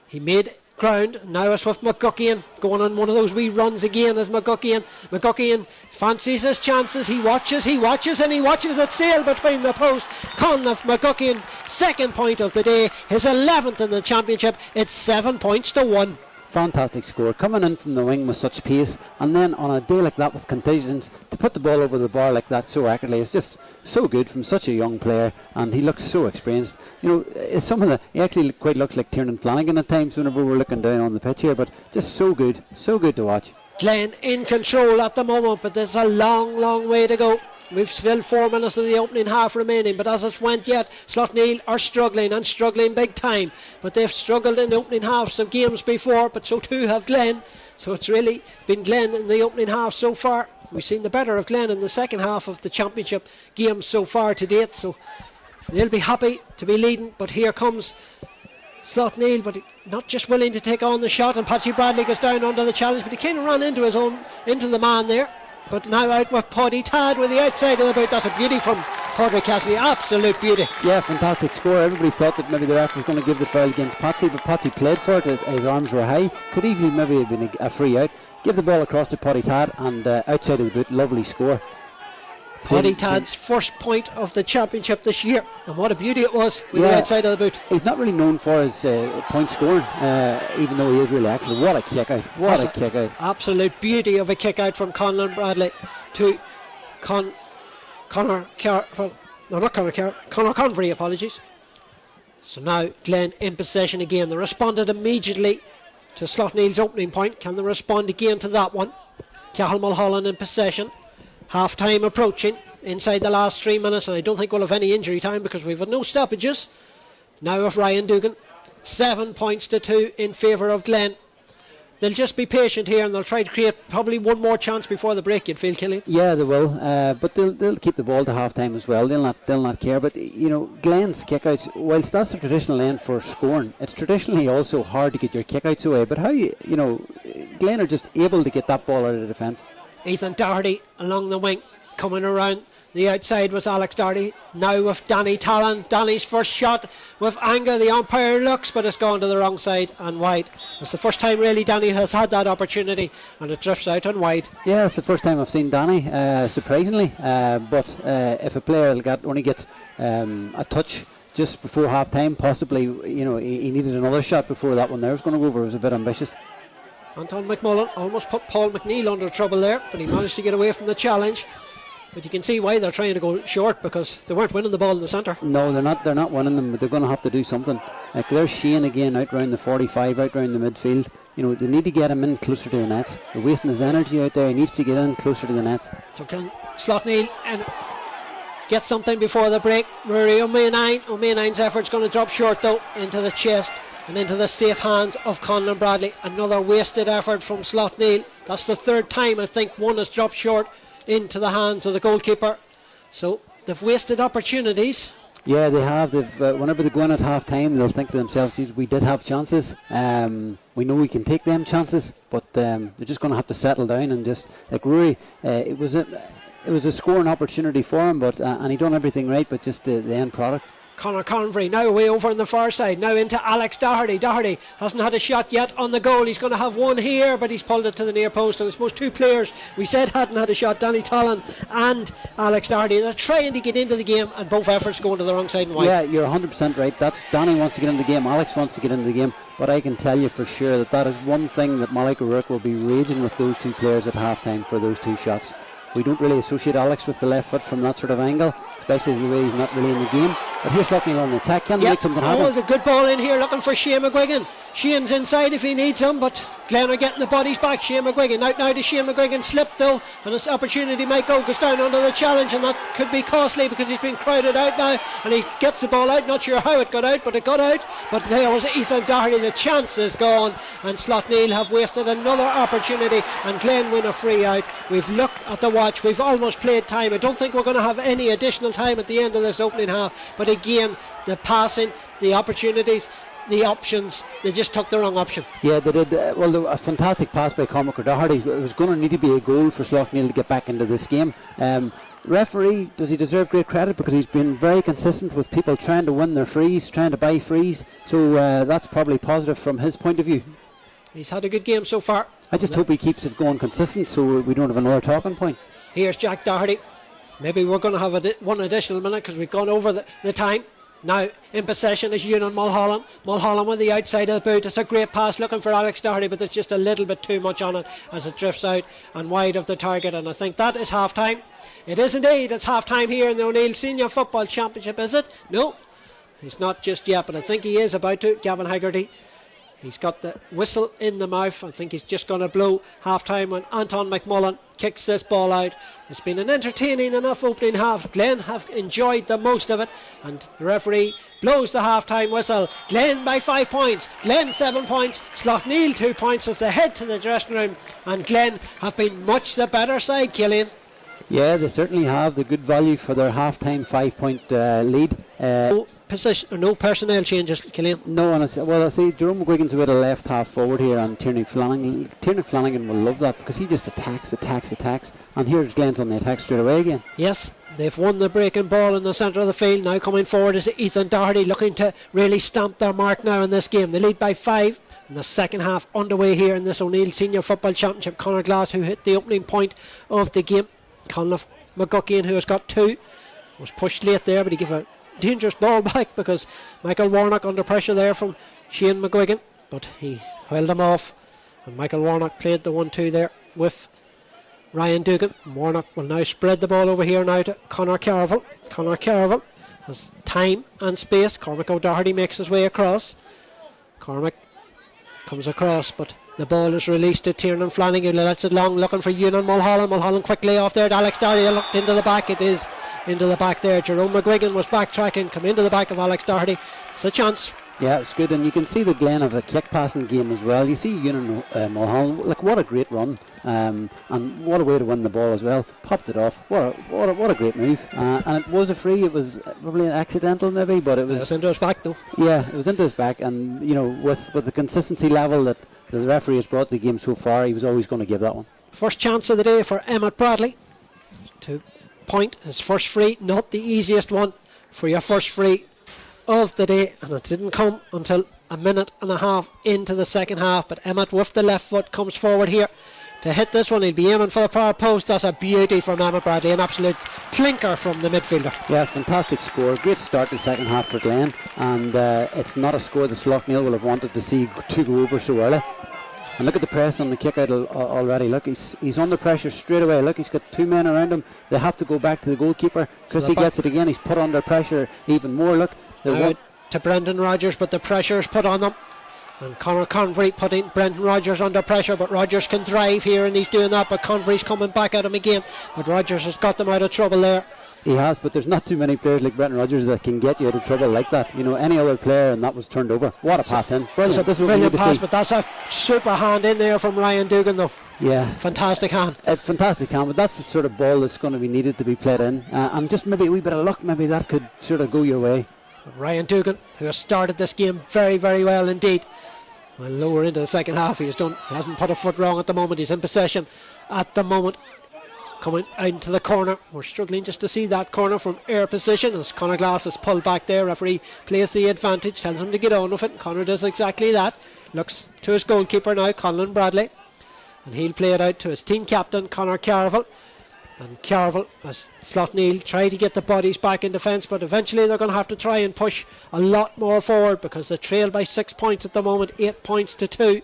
he made ground. Now it's with McGuckian, going on one of those wee runs again as McGuckian fancies his chances. He watches it sail between the posts. Conor McGuckian, second point of the day, his 11th in the championship. It's 7 points to 1. Fantastic score, coming in from the wing with such pace, and then on a day like that with conditions, to put the ball over the bar like that so accurately is just so good from such a young player, and he looks so experienced. You know, he actually quite looks like Tiernan Flanagan at times whenever we're looking down on the pitch here, but just so good to watch. Glen in control at the moment, but there's a long way to go. We've still 4 minutes of the opening half remaining, but as it went yet, Slaughtneil are struggling big time, but they've struggled in the opening halves of games before, but so too have Glen. So it's really been Glen in the opening half so far. We've seen the better of Glen in the second half of the championship games so far to date, so they'll be happy to be leading. But here comes Slaughtneil, but not just willing to take on the shot, and Patsy Bradley goes down under the challenge, but he kind of ran into the man there. But now out with Paddy Tad with the outside of the boot. That's a beauty from Padraig Cassidy, absolute beauty. Yeah, fantastic score. Everybody thought that maybe the ref was going to give the foul against Patsy, but Patsy played for it. His arms were high. Could easily maybe have been a free out. Give the ball across to Paddy Tad, and outside of the boot, lovely score. Paddy Tad's first point of the championship this year, and what a beauty it was with the outside of the boot. He's not really known for his point scoring, even though he is really excellent. What a kick out! What a kick out! Absolute beauty of a kick out from Conor Bradley to Conor Convery, apologies. So now Glen in possession again. They responded immediately to Slaughtneil's opening point. Can they respond again to that one? Cathal Mulholland in possession. Half time approaching inside the last 3 minutes, and I don't think we'll have any injury time because we've had no stoppages. Now with Ryan Dugan, 7 points to 2 in favour of Glen. They'll just be patient here, and they'll try to create probably one more chance before the break, you'd feel, Killian. Yeah, they will, but they'll keep the ball to half time as well. They'll not care. But you know, Glen's kickouts, whilst that's the traditional end for scoring, it's traditionally also hard to get your kickouts away. But how Glen are just able to get that ball out of the defence. Ethan Doherty along the wing, coming around the outside was Alex Doherty. Now with Danny Talon. Danny's first shot with anger. The umpire looks, but it's gone to the wrong side and wide. It's the first time really Danny has had that opportunity, and it drifts out and wide. Yeah, it's the first time I've seen Danny, surprisingly. But if a player only gets a touch just before half time, possibly, he needed another shot before that one there was going to go over. It was a bit ambitious. Anton McMullen almost put Paul McNeil under trouble there, but he managed to get away from the challenge. But you can see why they're trying to go short, because they weren't winning the ball in the centre. No, they're not winning them, but they're going to have to do something. Like there's Shane again out round the 45, out round the midfield. They need to get him in closer to the nets. They're wasting his energy out there. He needs to get in closer to the nets. So can Slaughtneil and get something before the break? Rory O'Maynine's effort's going to drop short though, into the chest and into the safe hands of Conlon Bradley. Another wasted effort from Slaughtneil. That's the third time I think one has dropped short into the hands of the goalkeeper. So they've wasted opportunities. Yeah, they have. Whenever they go in at half time, they'll think to themselves, geez, we did have chances. We know we can take them chances, but they're just going to have to settle down and just, like Rory, it was a scoring opportunity for him, but and he done everything right, but just the end product. Conor Convery now away over on the far side, now into Alex Doherty. Doherty hasn't had a shot yet on the goal. He's going to have one here, but he's pulled it to the near post. And I suppose two players we said hadn't had a shot, Danny Talon and Alex Doherty. They're trying to get into the game, and both efforts going to the wrong side and wide. Yeah, you're 100% right. That's Danny wants to get into the game, Alex wants to get into the game, but I can tell you for sure that is one thing that Malik O'Rourke will be raging with those two players at half time for those two shots. We don't really associate Alex with the left foot from that sort of angle, especially the way he's not really in the game. But here's Slaughtneil on the attack. Can they make something happen? Oh, the good ball in here looking for Shane McGuigan. Shane's inside if he needs him, but Glen are getting the bodies back. Shane McGuigan out now to Shane McGuigan. Slipped though, and this opportunity might go. Goes down under the challenge, and that could be costly because he's been crowded out now. And he gets the ball out. Not sure how it got out, but it got out. But there was Ethan Doherty. The chance is gone, and Slaughtneil have wasted another opportunity, and Glen win a free out. We've looked at the watch. We've almost played time. I don't think we're going to have any additional time at the end of this opening half. But again, the passing, the opportunities, the options, they just took the wrong option. Yeah, they did. A fantastic pass by Cormac O'Doherty. It was going to need to be a goal for Slaughtneil to get back into this game. Referee, does he deserve great credit, because he's been very consistent with people trying to win their frees, trying to buy frees, so that's probably positive from his point of view. He's had a good game so far. I just hope he keeps it going consistent so we don't have another talking point. Here's Jack Doherty. Maybe we're going to have one additional minute because we've gone over the time. Now in possession is Ewan Mulholland. Mulholland with the outside of the boot. It's a great pass looking for Alex Doherty, but there's just a little bit too much on it as it drifts out and wide of the target, and I think that is half time. It is indeed. It's half time here in the O'Neill Senior Football Championship, is it? No, he's not just yet, but I think he is about to. Gavin Haggerty, he's got the whistle in the mouth. I think he's just going to blow half time when Anton McMullen kicks this ball out. It's been an entertaining enough opening half. Glen have enjoyed the most of it, and the referee blows the half time whistle. Glen by 5 points, Glen 7 points, Slaughtneil 2 points as they head to the dressing room, and Glen have been much the better side, Killian. Yeah, they certainly have the good value for their half-time 5-point lead. No personnel changes, Killian. No, and I see Jerome McGuigan's with a left half forward here, and Tierney Flanagan will love that because he just attacks, and here's Glen's on the attack straight away again. Yes, they've won the breaking ball in the centre of the field. Now coming forward is Ethan Doherty, looking to really stamp their mark now in this game. They lead by 5. In the second half underway here in this O'Neill Senior Football Championship. Conor Glass, who hit the opening point of the game. Conlon McGuckian, who has got 2, was pushed late there, but he gave a dangerous ball back because Michael Warnock under pressure there from Shane McGuigan, but he held him off, and Michael Warnock played the 1-2 there with Ryan Dugan. Warnock will now spread the ball over here now to Conor Carville. Conor Carville has time and space. Cormac O'Doherty makes his way across. Cormac comes across, but the ball is released to Tiernan Flanagan, who lets it long, looking for Ewan Mulholland. Mulholland quickly off there to Alex Doherty, looked into the back. It is into the back there. Jerome McGuigan was backtracking, come into the back of Alex Doherty. It's a chance. Yeah, it's good, and you can see the Glen of a kick passing game as well. You see Ewan Mulholland, like, what a great run, and what a way to win the ball as well. Popped it off. What a great move. And it was a free. It was probably an accidental maybe, but it was into his back though. Yeah, it was into his back, and with the consistency level that the referee has brought the game so far, he was always going to give that one. First chance of the day for Emmett Bradley to point his first free. Not the easiest one for your first free of the day, and it didn't come until a minute and a half into the second half. But Emmett with the left foot comes forward here to hit this one. He'll be aiming for the far post. That's a beauty from Emmett Bradley, an absolute clinker from the midfielder. Yeah, fantastic score. Great start to the second half for Glen, and it's not a score that Slaughtneil will have wanted to see to go over so early. And look at the press on the kick out already. Look, he's under pressure straight away. Look, he's got 2 men around him. They have to go back to the goalkeeper. Chris, he gets it again. He's put under pressure even more. Look, out to Brendan Rodgers, but the pressure is put on them. And Conor Convery putting Brendan Rodgers under pressure, but Rodgers can drive here, and he's doing that. But Convery's coming back at him again. But Rodgers has got them out of trouble there. He has, but there's not too many players like Brendan Rodgers that can get you out of trouble like that. Any other player, and that was turned over. What a pass in. Brilliant. It's a brilliant pass, but that's a super hand in there from Ryan Dugan though. Yeah. Fantastic hand. Fantastic hand, but that's the sort of ball that's going to be needed to be played in. And just maybe a wee bit of luck, maybe that could sort of go your way. Ryan Dugan, who has started this game very, very well indeed. Well, lower into the second half, he hasn't put a foot wrong at the moment. He's in possession at the moment. Coming out into the corner. We're struggling just to see that corner from air position as Conor Glass is pulled back there. Referee plays the advantage, tells him to get on with it. Conor does exactly that. Looks to his goalkeeper now, Conlon Bradley, and he'll play it out to his team captain, Conor Carville. And Carville, as Slaughtneil try to get the bodies back in defence, but eventually they're going to have to try and push a lot more forward because they trail by 6 points at the moment, 8 points to 2.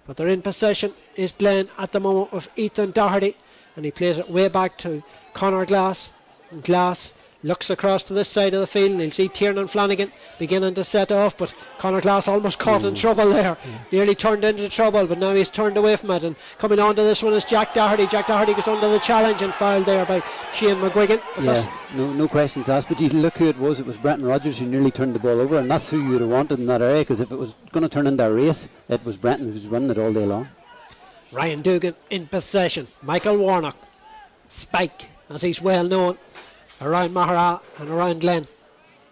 But they're in possession is Glen at the moment with Ethan Doherty, and he plays it way back to Conor Glass. And Glass looks across to this side of the field and he'll see Tiernan Flanagan beginning to set off, but Conor Glass almost caught in trouble there, nearly turned into trouble, but now he's turned away from it. And coming on to this one is Jack Doherty. Jack Doherty gets under the challenge and fouled there by Shane McGuigan. But no questions asked, but you look who it was Brenton Rodgers who nearly turned the ball over, and that's who you would have wanted in that area, because if it was going to turn into a race, it was Brenton who was running it all day long. Ryan Dugan in possession. Michael Warnock, Spike, as he's well known around Mahara and around Glen,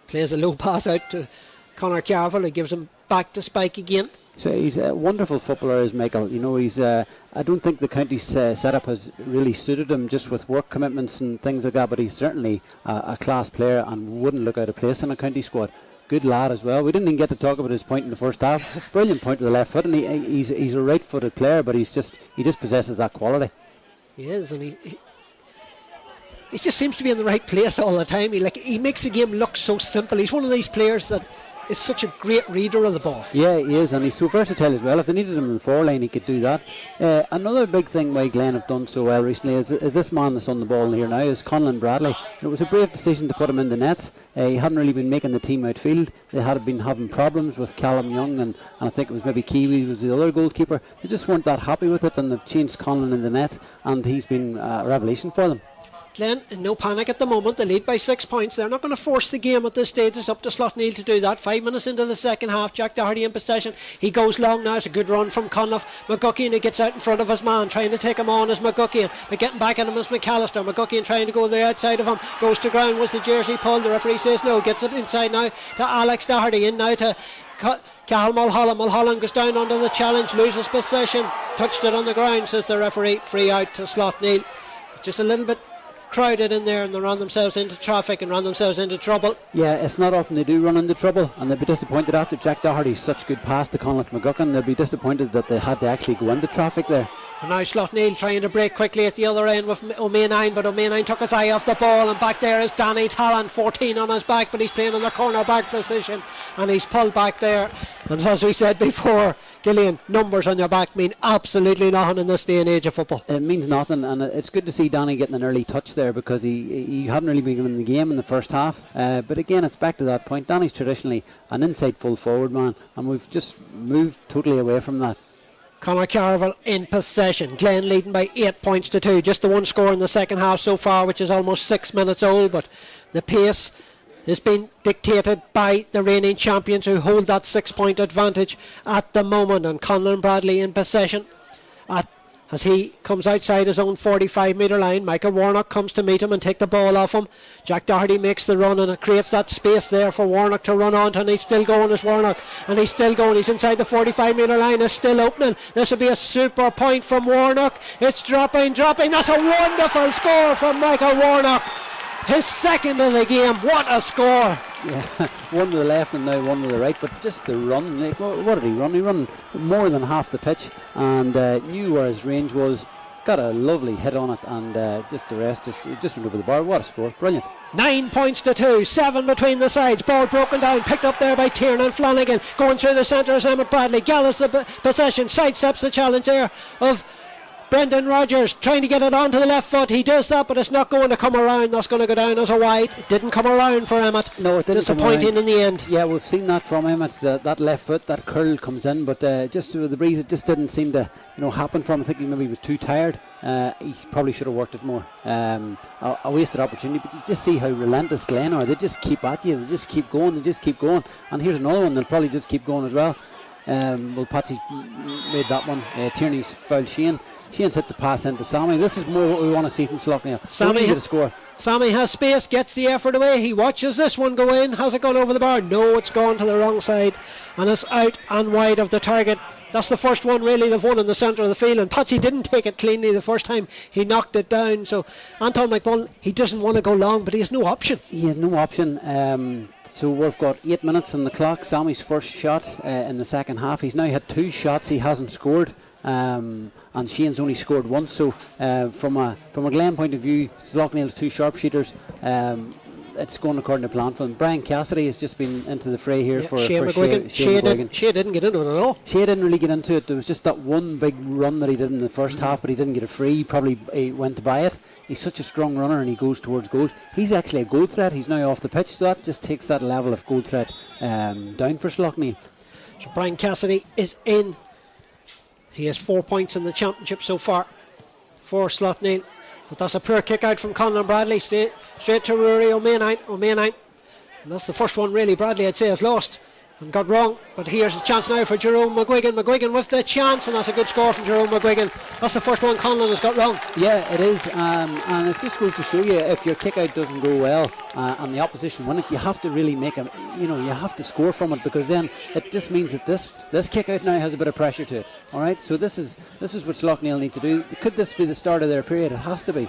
plays a low pass out to Conor Carville, who gives him back to Spike again. So he's a wonderful footballer, is Michael. You know, he's I don't think the county's setup has really suited him, just with work commitments and things like that, but he's certainly a class player and wouldn't look out of place in a county squad. Good lad as well. We didn't even get to talk about his point in the first half. Brilliant point to the left foot, and he's a right-footed player, but he just possesses that quality. He is, and he just seems to be in the right place all the time. He makes the game look so simple. He's one of these players that is such a great reader of the ball. Yeah, he is, and he's so versatile as well. If they needed him in the forline, he could do that. Another big thing why Glen have done so well recently is this man that's on the ball here now is Conlon Bradley. It was a brave decision to put him in the nets. He hadn't really been making the team outfield. They had been having problems with Callum Young, and I think it was maybe Kiwi was the other goalkeeper. They just weren't that happy with it, and they've changed Conlon in the net, and he's been a revelation for them. Glen, in no panic at the moment. They lead by 6 points. They're not going to force the game at this stage. It's up to Slaughtneil to do that. 5 minutes into the second half, Jack Doherty in possession. He goes long now. It's a good run from Conlon. McGuckian, who gets out in front of his man, trying to take him on as McGuckian, but getting back at him as McAllister. McGuckian trying to go the outside of him, goes to ground. Was the jersey pulled? The referee says no. Gets it inside now to Alex Doherty. In now to Cathal Mulholland. Mulholland goes down under the challenge, loses possession, touched it on the ground, says the referee. Free out to Slaughtneil. Just a little bit crowded in there, and they ran themselves into traffic and ran themselves into trouble. Yeah, it's not often they do run into trouble, and they'll be disappointed after Jack Doherty's such good pass to Conlon McGuckin. They'll be disappointed that they had to actually go into traffic there. And now Slaughtneil trying to break quickly at the other end with O'Maynine, but O'Maynine took his eye off the ball, and back there is Danny Talon, 14 on his back, but he's playing in the corner back position, and he's pulled back there. And as we said before, Gillian, numbers on your back mean absolutely nothing in this day and age of football. It means nothing, and it's good to see Danny getting an early touch there, because he hadn't really been in the game in the first half. But again, it's back to that point. Danny's traditionally an inside full forward man, and we've just moved totally away from that. Conor Carville in possession. Glen leading by 8 points to 2. Just the one score in the second half so far, which is almost 6 minutes old, but the pace has been dictated by the reigning champions, who hold that 6 point advantage at the moment. And Conlon Bradley in possession as he comes outside his own 45 metre line. Michael Warnock comes to meet him and take the ball off him. Jack Doherty makes the run, and it creates that space there for Warnock to run onto, and he's still going as Warnock, and he's still going. He's inside the 45 metre line. It's still opening. This will be a super point from Warnock. It's dropping. That's a wonderful score from Michael Warnock. His second of the game. What a score. Yeah, one to the left and now one to the right, but just the run, like, what did he run? He ran more than half the pitch, and knew where his range was, got a lovely hit on it, and just the rest just went over the bar. What a score, brilliant. 9 points to 2, 7 between the sides. Ball broken down, picked up there by Tiernan Flanagan. Going through the centre is Emmett Bradley. Gathers the possession, sidesteps the challenge there of Brendan Rodgers, trying to get it onto the left foot. He does that, but it's not going to come around. That's going to go down as a wide. It didn't come around for Emmett. No, it didn't. Disappointing in the end. Yeah, we've seen that from Emmett. That left foot, that curl comes in, but just with the breeze, it just didn't seem to happen for him. I think maybe he was too tired. He probably should have worked it more. A wasted opportunity, but you just see how relentless Glen are. They just keep at you. They just keep going. And here's another one. They'll probably just keep going as well. Well, Patsy's made that one. Tierney's fouled Shane. Shane's hit the pass into Sammy. This is more what we want to see from Slaughtneil. Sammy to score. Sammy has space, gets the effort away. He watches this one go in. Has it gone over the bar? No, it's gone to the wrong side, and it's out and wide of the target. That's the first one really they've won in the centre of the field, and Patsy didn't take it cleanly the first time. He knocked it down. So Anton McMullen, he doesn't want to go long, but he has no option. He has no option. So we've got 8 minutes on the clock. Sammy's first shot in the second half. He's now had 2 shots. He hasn't scored. And Shane's only scored once. So from a Glen point of view, Slaughtneil's 2 sharpshooters. it's going according to plan for them. Brian Cassidy has just been into the fray here for Shea McGuigan. Shea didn't get into it at all. Shea didn't really get into it. There was just that one big run that he did in the first half, but he didn't get it free. He probably went to buy it. He's such a strong runner and he goes towards goal. He's actually a goal threat. He's now off the pitch, so that just takes that level of goal threat down for Slaughtneil. So Brian Cassidy is in. He has 4 points in the championship so far for Slaughtneil. But that's a poor kick out from Conlon Bradley, straight to Rory O'Maynine. And that's the first one really Bradley, I'd say, has lost and got wrong. But here's a chance now for Jerome McGuigan. McGuigan with the chance, and that's a good score from Jerome McGuigan. That's the first one Conlon has got wrong. Yeah, it is, and it just goes to show you, if your kick out doesn't go well and the opposition win it, you have to really make a, you have to score from it, because then it just means that this kick out now has a bit of pressure to it. All right, so this is what Slaughtneil need to do. Could this be the start of their period? It has to be.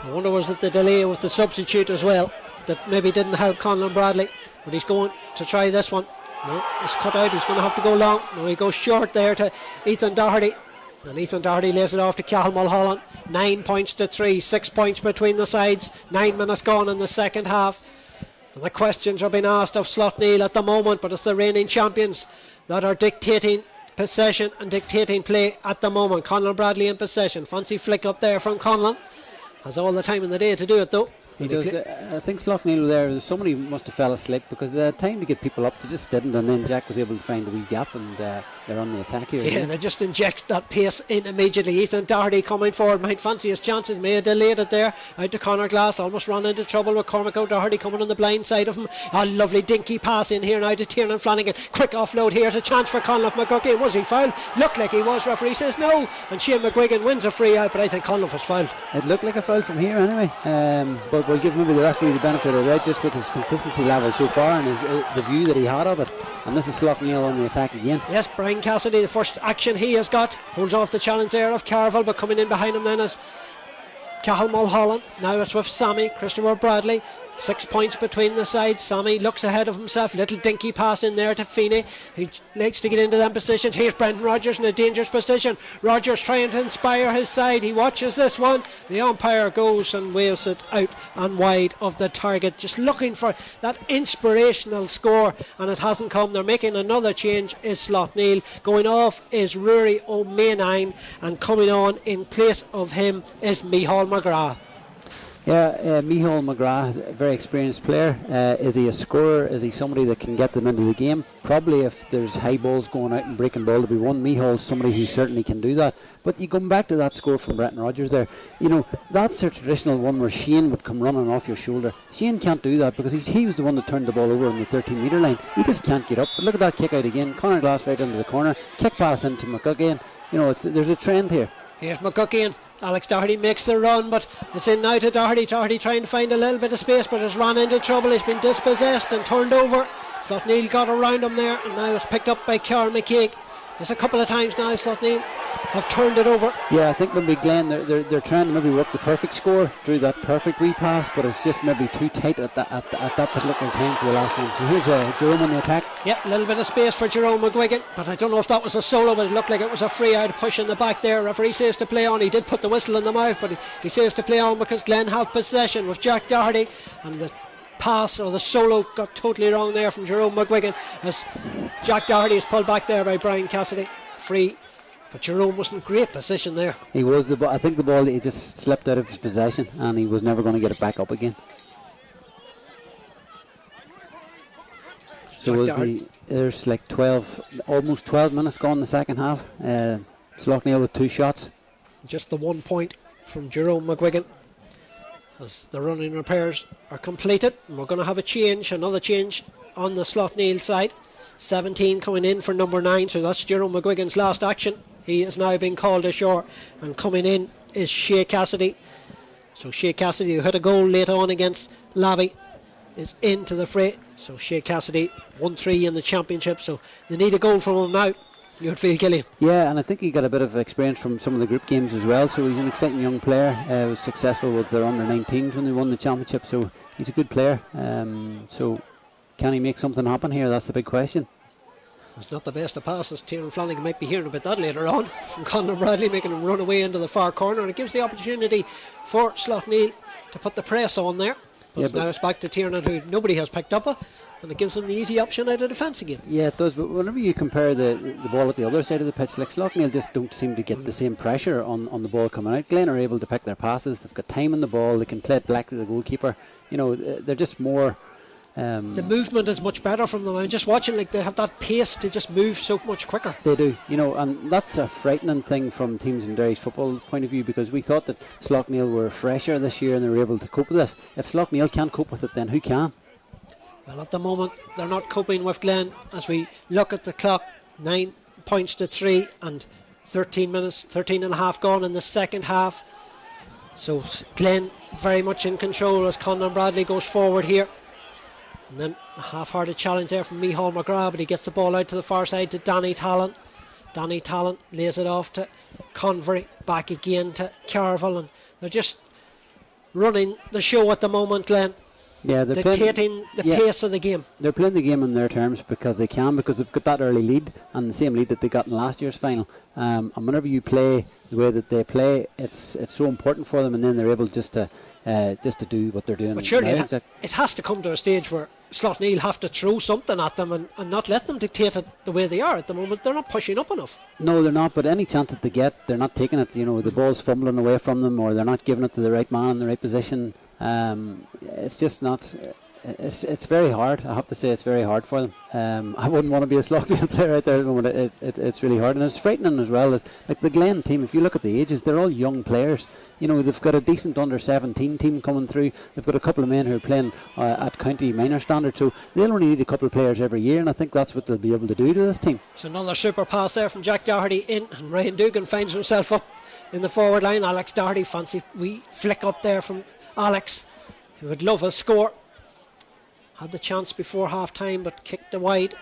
I wonder, was it the delay with the substitute as well that maybe didn't help Conlon Bradley? But he's going to try this one. No, it's cut out. He's going to have to go long. No, he goes short there to Ethan Doherty. And Ethan Doherty lays it off to Cathal Mulholland. 9 points to 3. 6 points between the sides. 9 minutes gone in the second half. And the questions are being asked of Slaughtneil at the moment, but it's the reigning champions that are dictating possession and dictating play at the moment. Conlon Bradley in possession. Fancy flick up there from Conlon. Has all the time in the day to do it though. He does. I think Slaughtneil there, somebody must have fell asleep because they had time to get people up. They just didn't, and then Jack was able to find a wee gap, and they're on the attack here. Yeah, they just inject that pace in immediately. Ethan Doherty coming forward might fancy his chances, may have delayed it there. Out to Conor Glass, almost run into trouble with Cormac O'Doherty coming on the blind side of him. A lovely dinky pass in here now to Tiernan Flanagan. Quick offload. Here's a chance for Conlon McGuigan. Was he fouled? Looked like he was. Referee says no, and Shane McGuigan wins a free out, but I think Conlon was fouled. It looked like a foul from here anyway, but we'll give maybe the referee the benefit of the doubt just with his consistency level so far and the view that he had of it. And this is Slaughtneil on the attack again. Yes, Brian Cassidy, the first action he has got, holds off the challenge there of Carville, but coming in behind him then is Cathal Mulholland. Now it's with Sammy, Christopher Bradley. 6 points between the sides. Sammy looks ahead of himself. Little dinky pass in there to Feeney. He likes to get into them positions. Here's Brendan Rodgers in a dangerous position. Rodgers trying to inspire his side. He watches this one. The umpire goes and waves it out and wide of the target. Just looking for that inspirational score, and it hasn't come. They're making another change. Is Slaughtneil. Going off is Rory O'Maynine, and coming on in place of him is Micheál McGrath. Yeah, Micheál McGrath, a very experienced player. Is he a scorer? Is he somebody that can get them into the game? Probably, if there's high balls going out and breaking ball to be won. Micheál's somebody who certainly can do that. But you come back to that score from Brendan Rodgers there. That's a traditional one where Shane would come running off your shoulder. Shane can't do that because he was the one that turned the ball over on the 13-metre line. He just can't get up. But look at that kick out again. Conor Glass right into the corner. Kick pass into McGuigan. There's a trend here. Here's McGuigan. Alex Doherty makes the run, but it's in now to Doherty. Doherty trying to find a little bit of space, but has run into trouble. He's been dispossessed and turned over. Slaughtneil got around him there, and now it's picked up by Ciarán McCaig. There's a couple of times now Slaughtneil have turned it over. Yeah, I think maybe Glen, they're trying to maybe work the perfect score through that perfect wee pass, but it's just maybe too tight at that particular time for the last one. So here's Jerome on the attack. Yeah, a little bit of space for Jerome McGuigan, but I don't know if that was a solo, but it looked like it was a free out push in the back there. Referee says to play on. He did put the whistle in the mouth, but he says to play on because Glen have possession with Jack Doherty, and the pass or the solo got totally wrong there from Jerome McGuigan as Jack Doherty is pulled back there by Brian Cassidy. Free, but Jerome was in great position there. He was. I think the ball, he just slipped out of his possession and he was never going to get it back up again. So there's like almost 12 minutes gone in the second half. Slaughtneil with 2 shots. Just the 1 point from Jerome McGuigan as the running repairs are completed, and we're going to have another change on the Slaughtneil side. 17 coming in for number 9, so that's Jerome McGuigan's last action. He is now being called ashore, and coming in is Shea Cassidy. So Shea Cassidy, who had a goal late on against Labby, is into the fray. So Shea Cassidy 1-3 in the championship, so they need a goal from him now. You would feel, Gillian. Yeah, and I think he got a bit of experience from some of the group games as well, so he's an exciting young player. Was successful with their under-19s when they won the championship, so he's a good player. So can he make something happen here? That's the big question. It's not the best of passes. Tiernan Flanagan might be hearing about that later on from Conor Bradley, making him run away into the far corner, and it gives the opportunity for Slaughtneil to put the press on there. But now it's back to Tiernan, who nobody has picked up, and it gives them the easy option out of defence again. Yeah, it does. But whenever you compare the ball at the other side of the pitch, like Slaughtneil just don't seem to get the same pressure on the ball coming out. Glen are able to pick their passes. They've got time on the ball. They can play it black to the goalkeeper. You know, they're just more. The movement is much better from them. I'm just watching, like, they have that pace to just move so much quicker. They do, you know, and that's a frightening thing from teams in Derry's football point of view, because we thought that Slaughtneil were fresher this year and they were able to cope with this. If Slaughtneil can't cope with it, then who can? Well, at the moment they're not coping with Glen. As we look at the clock, 9 points to 3 and 13 minutes, 13 and a half gone in the second half. So Glen very much in control as Conor Bradley goes forward here. And then a half-hearted challenge there from Micheál McGrath, but he gets the ball out to the far side to Danny Talent. Danny Talent lays it off to Convery, back again to Carville, and they're just running the show at the moment, Glen. Yeah, they're dictating the pace of the game. They're playing the game on their terms because they can, because they've got that early lead and the same lead that they got in last year's final. And whenever you play the way that they play, it's so important for them, and then they're able just to do what they're doing. But surely it has to come to a stage where Slaughtneil have to throw something at them and not let them dictate it the way they are at the moment. They're not pushing up enough. No, they're not, but any chance that they get, they're not taking it. You know, the ball's fumbling away from them, or they're not giving it to the right man in the right position. It's just not. It's very hard. I have to say, it's very hard for them. I wouldn't want to be a Slaughtneil player out there at the moment. It's really hard, and it's frightening as well. Like the Glen team, if you look at the ages, they're all young players. You know, they've got a decent under-17 team coming through. They've got a couple of men who are playing at county minor standard, so they'll only need a couple of players every year, and I think that's what they'll be able to do to this team. It's another super pass there from Jack Doherty in, and Ryan Dugan finds himself up in the forward line. Alex Doherty, fancy wee flick up there from Alex, who would love a score. Had the chance before half time, but kicked it wide.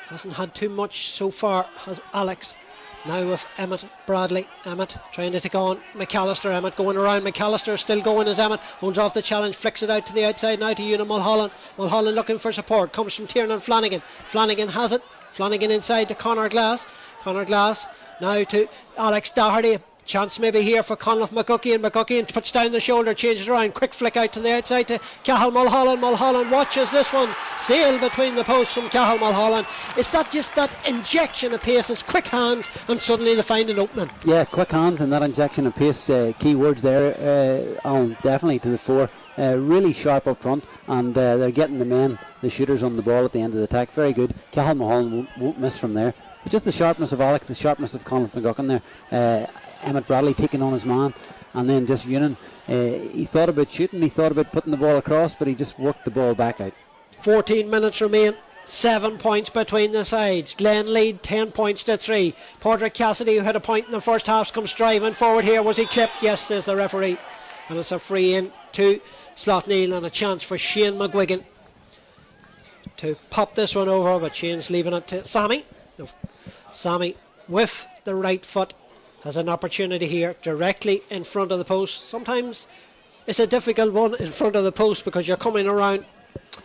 Hasn't had too much so far, has Alex. Now with Emmett Bradley. Emmett trying to take on McAllister. Emmett going around. McAllister still going as Emmett holds off the challenge, flicks it out to the outside now to Una Mulholland. Mulholland looking for support. Comes from Tiernan Flanagan. Flanagan has it. Flanagan inside to Conor Glass. Conor Glass now to Alex Doherty. Chance maybe here for Conleth McGuckie, and puts down the shoulder, changes around, quick flick out to the outside to Cathal Mulholland. Mulholland watches this one sail between the posts from Cathal Mulholland. It's not just that injection of pace, it's quick hands, and suddenly they find an opening. Yeah, quick hands and that injection of pace, key words there, definitely to the fore. Really sharp up front, and they're getting the men, the shooters on the ball at the end of the attack. Very good. Cathal Mulholland won't miss from there. But just the sharpness of Alex, the sharpness of Conleth McGuckie there. Emmett Bradley taking on his man, and then just Unan. He thought about shooting, he thought about putting the ball across, but he just worked the ball back out. 14 minutes remain, 7 points between the sides. Glen lead 10 points to 3. Padraig Cassidy, who had a point in the first half, comes driving forward here. Was he clipped? Yes, says the referee. And it's a free in to Slaughtneil, and a chance for Shane McGuigan to pop this one over, but Shane's leaving it to Sammy. Sammy with the right foot has an opportunity here directly in front of the post. Sometimes it's a difficult one in front of the post because you're coming around.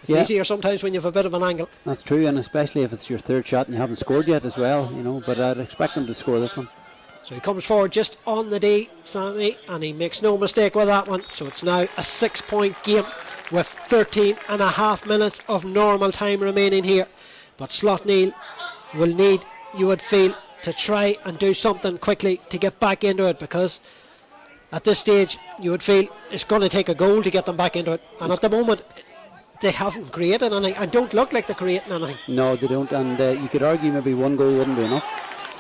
It's easier sometimes when you have a bit of an angle. That's true, and especially if it's your third shot and you haven't scored yet as well, you know, but I'd expect him to score this one. So he comes forward just on the day, Sammy, and he makes no mistake with that one. So it's now a 6-point game with 13 and a half minutes of normal time remaining here. But Slaughtneil will need, you would feel, to try and do something quickly to get back into it, because at this stage you would feel it's going to take a goal to get them back into it, and at the moment they haven't created anything and don't look like they're creating anything. No, they don't, and you could argue maybe one goal wouldn't be enough.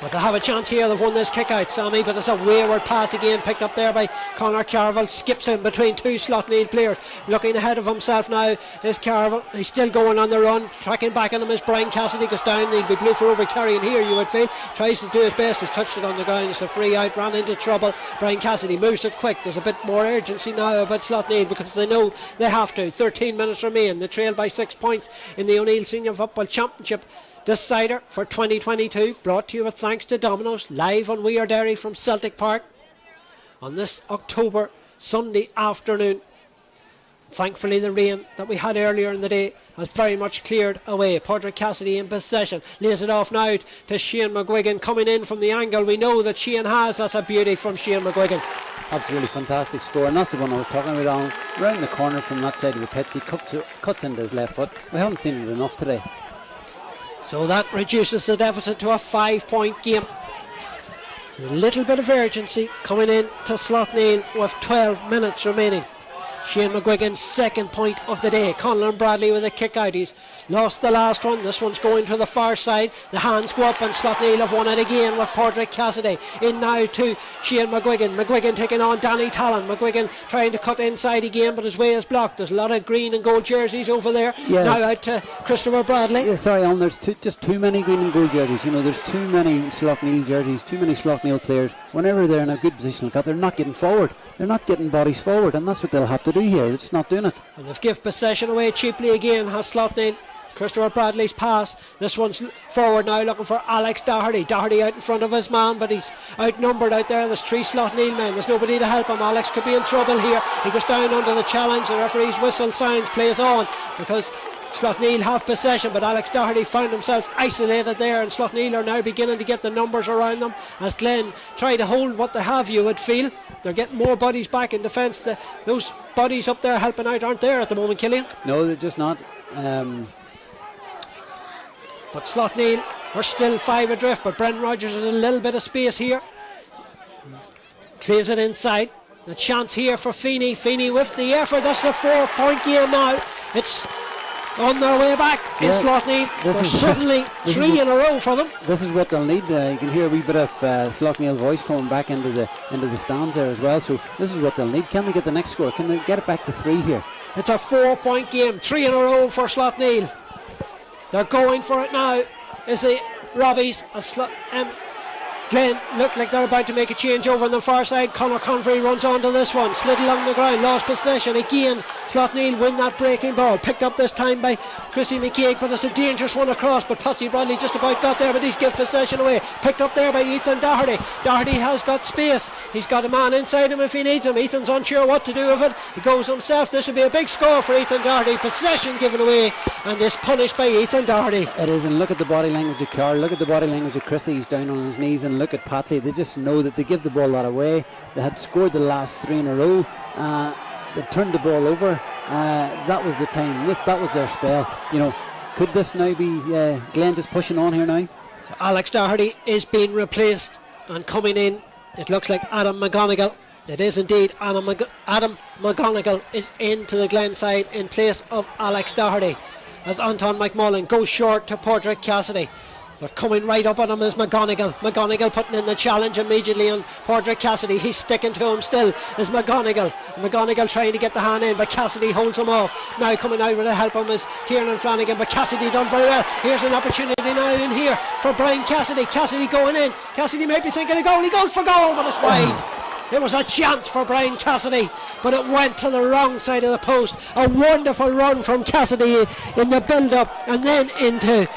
But they have a chance here. They've won this kick out, Sammy, but it's a wayward pass again, picked up there by Conor Carville. Skips in between two Slaughtneil players. Looking ahead of himself now is Carville. He's still going on the run. Tracking back on him as Brian Cassidy goes down. He'll be blue for over carrying here, you would feel. Tries to do his best. He's touched it on the ground. It's a free out. Ran into trouble. Brian Cassidy moves it quick. There's a bit more urgency now about Slaughtneil because they know they have to. 13 minutes remain. They trail by 6 points in the O'Neill Senior Football Championship decider for 2022, brought to you with thanks to Domino's, live on We Are Derry from Celtic Park on this October Sunday afternoon. Thankfully the rain that we had earlier in the day has very much cleared away. Padraig Cassidy in possession, lays it off now to Shane McGuigan coming in from the angle we know that Shane has. That's a beauty from Shane McGuigan. Absolutely fantastic score, and that's the one I was talking about, Alan. Round the corner from that side of the pitch, he cuts into his left foot. We haven't seen it enough today. So that reduces the deficit to a 5-point game. A little bit of urgency coming in to Slaughtneil with 12 minutes remaining. Shane McGuigan's second point of the day. Conlon Bradley with a kick out. He's lost the last one. This one's going to the far side. The hands go up and Slaughtneil have won it again with Padraig Cassidy. In now to Shane McGuigan. McGuigan taking on Danny Talon. McGuigan trying to cut inside again, but his way is blocked. There's a lot of green and gold jerseys over there. Yeah. Now out to Christopher Bradley. Yeah, sorry, Alan, there's just too many green and gold jerseys. You know, there's too many Slaughtneil jerseys, too many Slaughtneil players. Whenever they're in a good position like that, they're not getting forward. They're not getting bodies forward, and that's what they'll have to do here. They're just not doing it. And they've given possession away cheaply again, has Slaughtneil. Christopher Bradley's pass. This one's forward now, looking for Alex Doherty. Doherty out in front of his man, but he's outnumbered out there. There's 3 Slaughtneil men. There's nobody to help him. Alex could be in trouble here. He goes down under the challenge. The referee's whistle sounds, plays on, because Slaughtneil have possession, but Alex Doherty found himself isolated there, and Slaughtneil are now beginning to get the numbers around them as Glen try to hold what they have, you would feel. They're getting more bodies back in defence. Those bodies up there helping out aren't there at the moment, Killian. No, they're just not. But Slaughtneil are still 5 adrift, but Brendan Rodgers has a little bit of space here. Clears it inside. The chance here for Feeney. Feeney with the effort. That's a 4-point game now. It's on their way back in Slaughtneil. There's suddenly 3 in a row for them. This is what they'll need. You can hear a wee bit of Slaughtneil voice coming back into the stands there as well. So this is what they'll need. Can they get the next score? Can they get it back to 3 here? It's a 4-point game. 3 in a row for Slaughtneil. They're going for it now. Is the Robbies Glen look like they're about to make a change over on the far side. Conor Convery runs onto this one, slid along the ground, lost possession again. Slaughtneil win that breaking ball, picked up this time by Chrissy McCaig, but it's a dangerous one across. But Patsy Bradley just about got there, but he's given possession away. Picked up there by Ethan Doherty. Doherty has got space. He's got a man inside him if he needs him. Ethan's unsure what to do with it. He goes himself. This would be a big score for Ethan Doherty. Possession given away, and is punished by Ethan Doherty. It is, and look at the body language of Carl. Look at the body language of Chrissy. He's down on his knees, and look at Patsy. They just know that they give the ball that away. They had scored the last 3 in a row. They turned the ball over. That was the time. That was their spell. You know, could this now be Glen just pushing on here now? So Alex Doherty is being replaced, and coming in, it looks like Adam McGonigal. It is indeed Adam McGonigal is into the Glen side in place of Alex Doherty, as Anton McMullen goes short to Padraig Cassidy. But coming right up on him is McGonigal. McGonigal putting in the challenge immediately on Padraig Cassidy. He's sticking to him still, is McGonigal. McGonigal trying to get the hand in, but Cassidy holds him off. Now coming out with to help him is Tiernan Flanagan, but Cassidy done very well. Here's an opportunity now in here for Brian Cassidy. Cassidy going in. Cassidy may be thinking of goal. He goes for goal, but it's wide. It was a chance for Brian Cassidy, but it went to the wrong side of the post. A wonderful run from Cassidy in the build-up, and then into...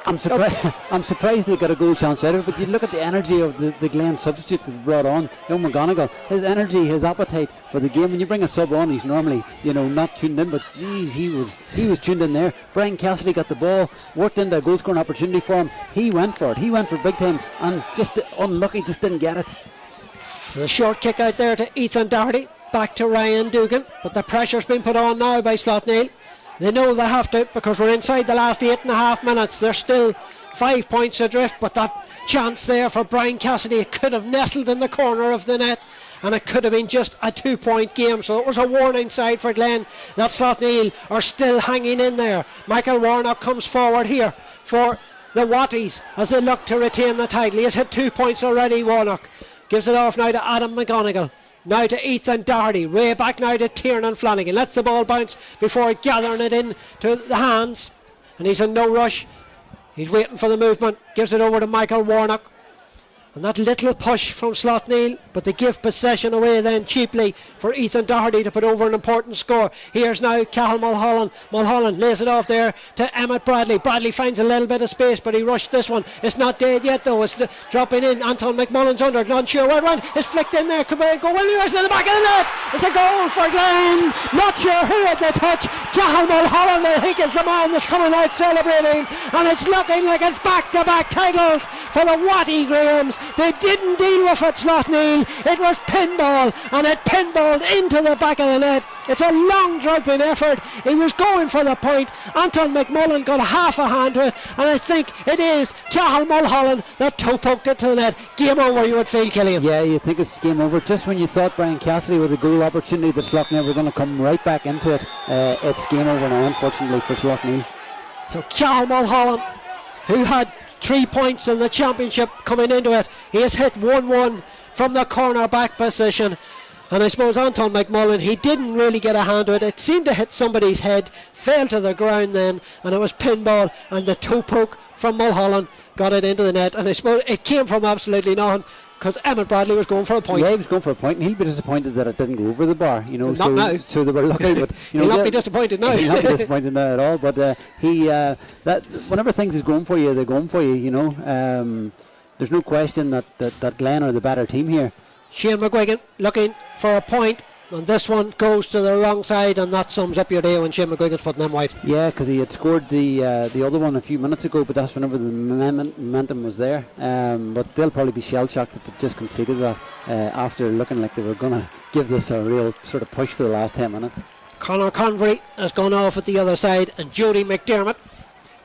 I'm surprised they got a goal chance out of it, but you look at the energy of the Glen substitute that brought on, McGonigal, his energy, his appetite for the game. When you bring a sub on, he's normally, not tuned in, but geez, he was tuned in there. Brian Cassidy got the ball, worked into a goal scoring opportunity for him. He went for it. He went for big time, and just unlucky, just didn't get it. So the short kick out there to Ethan Doherty, back to Ryan Dugan, but the pressure's been put on now by Slaughtneil. They know they have to, because we're inside the last 8.5 minutes. They're still 5 points adrift, but that chance there for Brian Cassidy, it could have nestled in the corner of the net, and it could have been just a 2-point game. So it was a warning side for Glen that Slaughtneil are still hanging in there. Michael Warnock comes forward here for the Watties as they look to retain the title. He has hit 2 points already, Warnock. Gives it off now to Adam McGonigal. Now to Ethan Doherty, way back now to Tiernan Flanagan. Lets the ball bounce before gathering it in to the hands. And he's in no rush. He's waiting for the movement. Gives it over to Michael Warnock. And that little push from Slaughtneil, but they give possession away then cheaply for Ethan Doherty to put over an important score. Here's now Cathal Mulholland. Mulholland lays it off there to Emmett Bradley. Bradley finds a little bit of space, but he rushed this one. It's not dead yet though. It's dropping in. Anton McMullen's under. Not sure where it went. It's flicked in there. Could go anywhere. It's in the back of the net. It's a goal for Glen. Not sure who had the touch. Cathal Mulholland, I think, is the man that's coming out celebrating. And it's looking like it's back-to-back titles for the Watty Grahams. They didn't deal with it, Slaughtneil. It was pinball, and it pinballed into the back of the net. It's a long dropping effort. He was going for the point. Anton McMullen got half a hand to it, and I think it is Cathal Mulholland that toe poked it to the net. Game over, you would feel, Killian. Yeah, you think it's game over. Just when you thought Brian Cassidy with a goal opportunity, but Slaughtneil were going to come right back into it, it's game over now, unfortunately, for Slaughtneil. So Cathal Mulholland, who had 3 points in the championship coming into it, he has hit 1-1 from the corner back position. And I suppose Anton McMullen, he didn't really get a hand to it. It seemed to hit somebody's head, fell to the ground then, and it was pinball, and the toe poke from Mulholland got it into the net. And I suppose it came from absolutely nothing, because Emmett Bradley was going for a point. Yeah, he was going for a point, and he'll be disappointed that it didn't go over the bar. You know, not now. So they were lucky, but he'll not be disappointed now. He'll not be disappointed now at all. But that whenever things is going for you, they're going for you. You know, there's no question that Glen are the better team here. Shane McGuigan looking for a point, and this one goes to the wrong side, and that sums up your day when Shane McGuigan's putting them wide. Yeah, because he had scored the other one a few minutes ago, but that's whenever the momentum was there. But they'll probably be shell-shocked that they've just conceded that after looking like they were going to give this a real sort of push for the last 10 minutes. Conor Convery has gone off at the other side, and Jody McDermott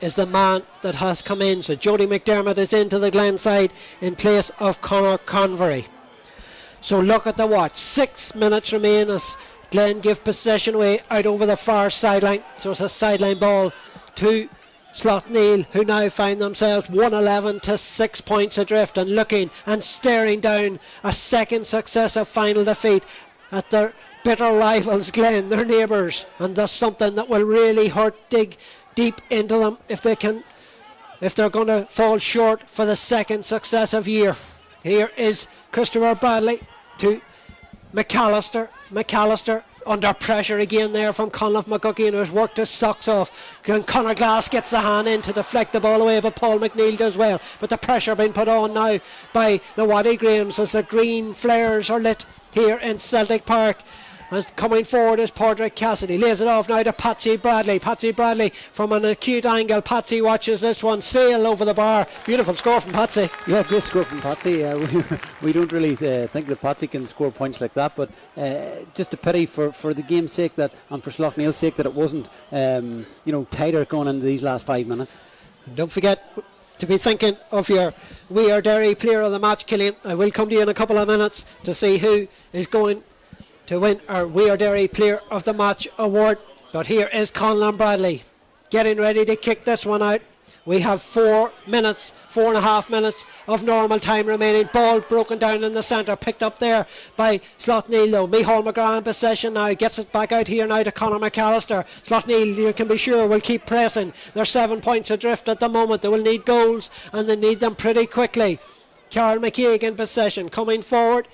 is the man that has come in. So Jody McDermott is into the Glen side in place of Conor Convery. So look at the watch. 6 minutes remain as Glen give possession away out over the far sideline. So it's a sideline ball to Slaughtneil, who now find themselves 1-11 to 6 points adrift, and looking and staring down a second successive final defeat at their bitter rivals Glen, their neighbours. And that's something that will really dig deep into them if they're going to fall short for the second successive year. Here is Christopher Bradley to McAllister. McAllister under pressure again there from Conleth McGuckie, who has worked his socks off. And Conor Glass gets the hand in to deflect the ball away, but Paul McNeil does well. But the pressure being put on now by the Waddy Grahams as the green flares are lit here in Celtic Park. And coming forward is Padraig Cassidy. Lays it off now to Patsy Bradley. Patsy Bradley from an acute angle. Patsy watches this one sail over the bar. Beautiful score from Patsy. Yeah, great score from Patsy. We don't really think that Patsy can score points like that, but just a pity for the game's sake that, and for Slaughtneil's sake, that it wasn't tighter going into these last 5 minutes. And don't forget to be thinking of your We Are Derry player of the match, Killian. I will come to you in a couple of minutes to see who is going to win our We Are Derry Player of the Match award. But here is Conlon Bradley getting ready to kick this one out. We have 4.5 minutes of normal time remaining. Ball broken down in the centre, picked up there by Slaughtneil though. Micheál McGrath in possession now, gets it back out here now to Conor McAllister. Slaughtneil, you can be sure, will keep pressing. They're 7 points adrift at the moment. They will need goals, and they need them pretty quickly. Carl McKeag in possession, coming forward.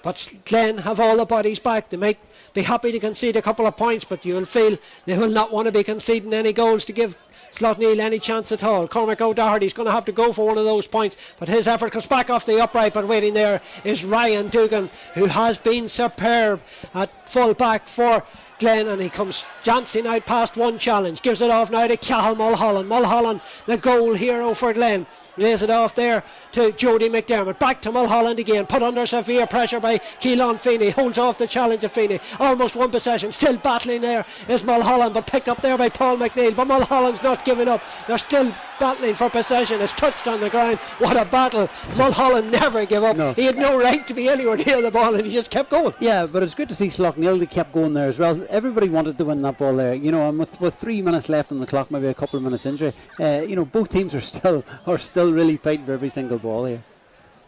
But Glen have all the bodies back. They might be happy to concede a couple of points, but you will feel they will not want to be conceding any goals to give Slaughtneil any chance at all. Cormac O'Doherty's going to have to go for one of those points, but his effort comes back off the upright. But waiting there is Ryan Dugan, who has been superb at full back for Glen, and he comes dancing out past one challenge, gives it off now to Cathal Mulholland. Mulholland, the goal hero for Glen, lays it off there to Jody McDermott. Back to Mulholland again, put under severe pressure by Keelan Feeney, holds off the challenge of Feeney. Almost one possession, still battling there is Mulholland, but picked up there by Paul McNeil. But Mulholland's not giving up, they're still battling for possession. It's touched on the ground. What a battle. Mulholland never gave up. No. He had no right to be anywhere near the ball, and he just kept going. Yeah, but it's good to see Slaughtneil. They kept going there as well. Everybody wanted to win that ball there, and with 3 minutes left on the clock, maybe a couple of minutes injury, both teams are still really fighting for every single ball here.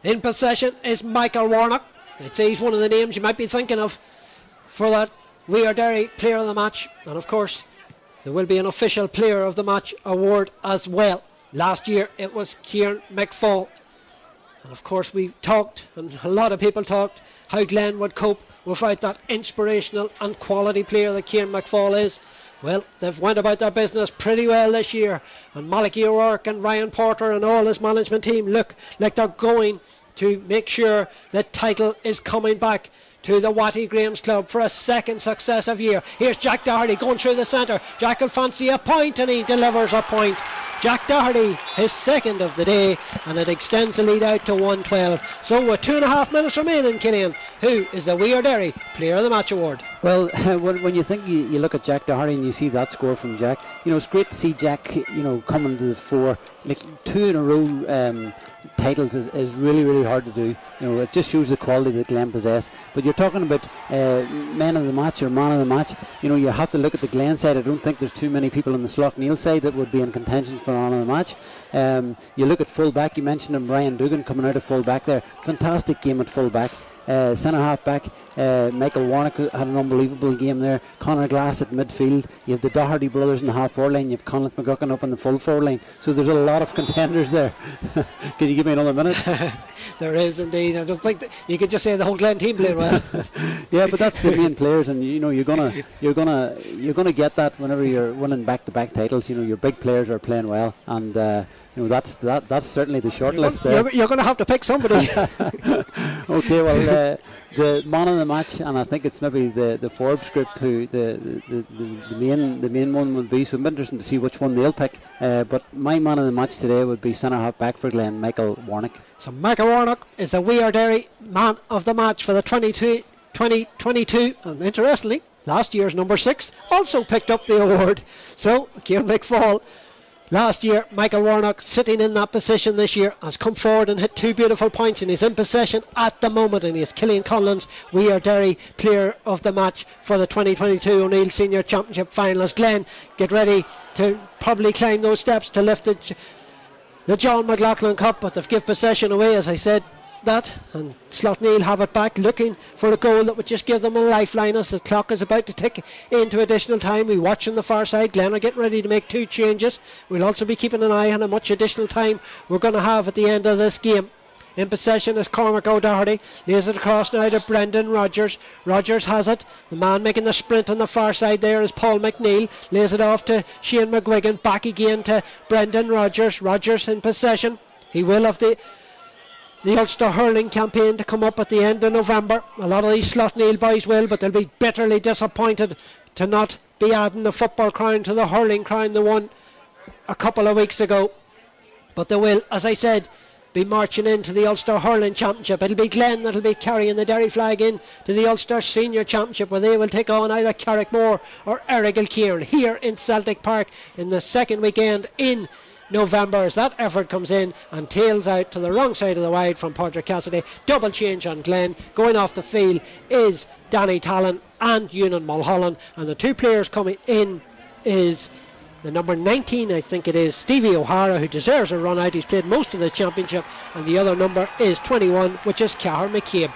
In possession is Michael Warnock. I'd say he's one of the names you might be thinking of for that We Are Derry Player of the Match, and of course there will be an official Player of the Match award as well. Last year it was Kieran McFall, and of course we talked, and a lot of people talked, how Glen would cope without that inspirational and quality player that Kieran McFall is. Well, they've went about their business pretty well this year, and Malachy O'Rourke and Ryan Porter and all his management team look like they're going to make sure the title is coming back to the Watty Graham's club for a second successive year. Here's Jack Doherty going through the centre. Jack will fancy a point, and he delivers a point Jack Doherty, his second of the day, and it extends the lead out to 112. So with 2.5 minutes remaining, Killian, who is the Weir Derry Player of the Match award? Well, when you think you look at Jack Doherty and you see that score from Jack, it's great to see Jack, coming to the fore. Like 2 in a row titles is really, really hard to do. It just shows the quality that Glen possess. But you're talking about men of the match or man of the match. You have to look at the Glen side. I don't think there's too many people on the Slaughtneil side that would be in contention for man of the match. You look at full back. You mentioned him, Ryan Dugan coming out of full back there. Fantastic game at full back. Centre half back. Michael Warnock had an unbelievable game there. Conor Glass at midfield. You have the Doherty brothers in the half forward line. You have Conleth McGuckin up in the full forward line. So there's a lot of contenders there. Can you give me another minute? There is indeed. I don't think that you could just say the whole Glen team played well. Yeah, but that's the main players, and you're gonna get that whenever you're winning back-to-back titles. Your big players are playing well, and that's certainly the short list there. You're going to have to pick somebody. Okay, well, the man of the match, and I think it's maybe the Forbes group who the main one would be. So it'll be interesting to see which one they'll pick. But my man of the match today would be centre half back for Glen, Michael Warnock. So Michael Warnock is the Weir Derry man of the match for the 2022, and interestingly, last year's number 6 also picked up the award. So Kieran McFall. Last year, Michael Warnock, sitting in that position this year, has come forward and hit 2 beautiful points, and he's in possession at the moment, and he is Killian Conlon's Weir Derry Player of the Match for the 2022 O'Neill Senior Championship Finals. Glen, get ready to probably climb those steps to lift the John McLaughlin Cup, but they've given possession away, as I said, and Slaughtneil have it back, looking for a goal that would just give them a lifeline as the clock is about to tick into additional time. We watch on the far side. Glen are getting ready to make 2 changes. We'll also be keeping an eye on how much additional time we're going to have at the end of this game. In possession is Cormac O'Doherty. Lays it across now to Brendan Rodgers. Rodgers has it. The man making the sprint on the far side there is Paul McNeil. Lays it off to Shane McGuigan. Back again to Brendan Rodgers. Rodgers in possession. He will have the Ulster hurling campaign to come up at the end of November. A lot of these Slaughtneil boys will, but they'll be bitterly disappointed to not be adding the football crown to the hurling crown they won a couple of weeks ago. But they will, as I said, be marching into the Ulster Hurling Championship. It'll be Glen that'll be carrying the Derry flag in to the Ulster Senior Championship, where they will take on either Carrickmore or Errigal Kieran here in Celtic Park in the second weekend in November, as that effort comes in and tails out to the wrong side of the wide from Padraig Cassidy. Double change on Glen. Going off the field is Danny Talon and Ewan Mulholland, and the 2 players coming in is the number 19, I think it is, Stevie O'Hara, who deserves a run out. He's played most of the championship, and the other number is 21, which is Cahir McCabe.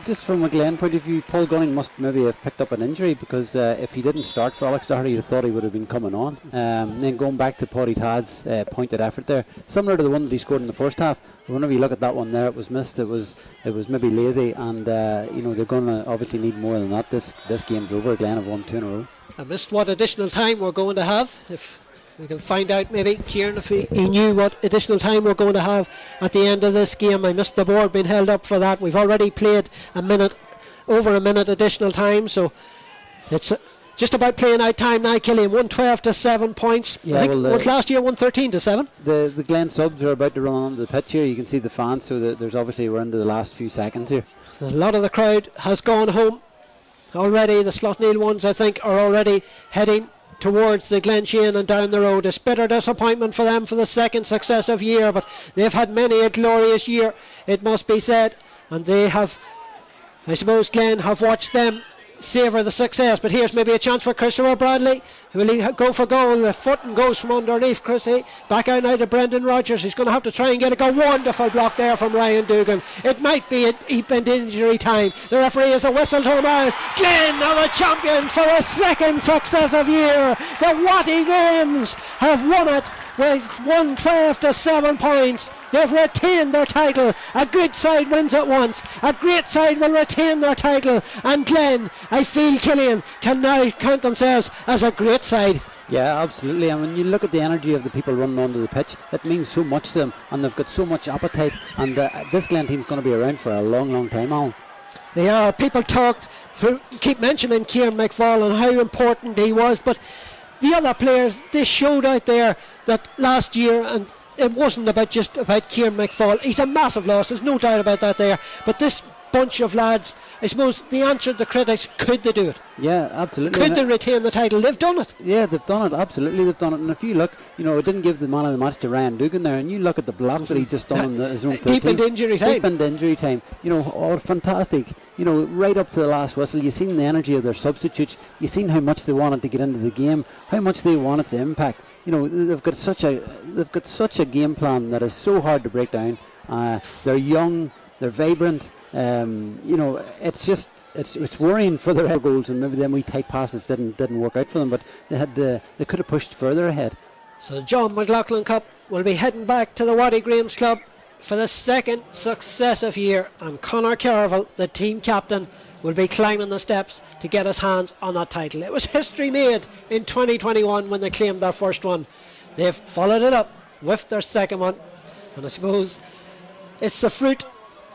Just from a Glen point of view, Paul Gunning must maybe have picked up an injury, because if he didn't start for Alex Doherty, you'd have thought he would have been coming on. Then going back to Paddy Todd's pointed effort there, similar to the one that he scored in the first half. Whenever you look at that one there, it was missed. It was maybe lazy, and they're going to obviously need more than that. This game's over. Glen have won 2 in a row. I missed what additional time we're going to have. If we can find out, maybe Kieran, if he knew what additional time we're going to have at the end of this game. I missed the board being held up for that. We've already played over a minute additional time, so it's just about playing out time now. Killian, 112 to 7 points. Yeah, I think was last year 113 to 7. The Glen subs are about to run onto the pitch here. You can see the fans, so there's obviously we're into the last few seconds here. A lot of the crowd has gone home already. The Slaughtneil ones, I think, are already heading towards the Glen Shane and down the road. It's bitter disappointment for them for the second successive year, but they've had many a glorious year, it must be said, and they have, I suppose Glen have watched them savour the success. But here's maybe a chance for Christopher Bradley. Will he go for goal? The footing goes from underneath Chrissy. Back out now to Brendan Rodgers. He's going to have to try and get a goal. Wonderful block there from Ryan Dugan. It might be a deep end injury time. The referee has a whistle to him out. Glen are the champions for a second successive year. The Watty Grahams have won it with 112 to 7 points. They've retained their title. A good side wins it once. A great side will retain their title. And Glen, I feel, Killian, can now count themselves as a great side. Yeah, absolutely. And when you look at the energy of the people running onto the pitch, it means so much to them, and they've got so much appetite. And this Glen team's going to be around for a long, long time, Alan. They are. People keep mentioning Kieran McFall and how important he was, but the other players, they showed out there that last year, and it wasn't just about Kieran McFall. He's a massive loss, there's no doubt about that there. But this bunch of lads, I suppose the answer to the critics, could they do it? Yeah, absolutely. Could they retain the title? They've done it. Yeah, they've done it, absolutely, they've done it. And if you look, it didn't give the man of the match to Ryan Dugan there, and you look at the block that he just done in his own 13. Deep into injury time. Deep into injury time. Fantastic. Right up to the last whistle, you've seen the energy of their substitutes, you've seen how much they wanted to get into the game, how much they wanted to impact. They've got such a game plan that is so hard to break down. They're young, they're vibrant. It's worrying for their goals, and maybe them wee tight passes didn't work out for them, but they could have pushed further ahead. So the John McLaughlin Cup will be heading back to the Waddy Graham's Club for the second successive year, and Conor Carville, the team captain, will be climbing the steps to get his hands on that title. It was history made in 2021 when they claimed their first one. They've followed it up with their second one, and I suppose it's the fruit,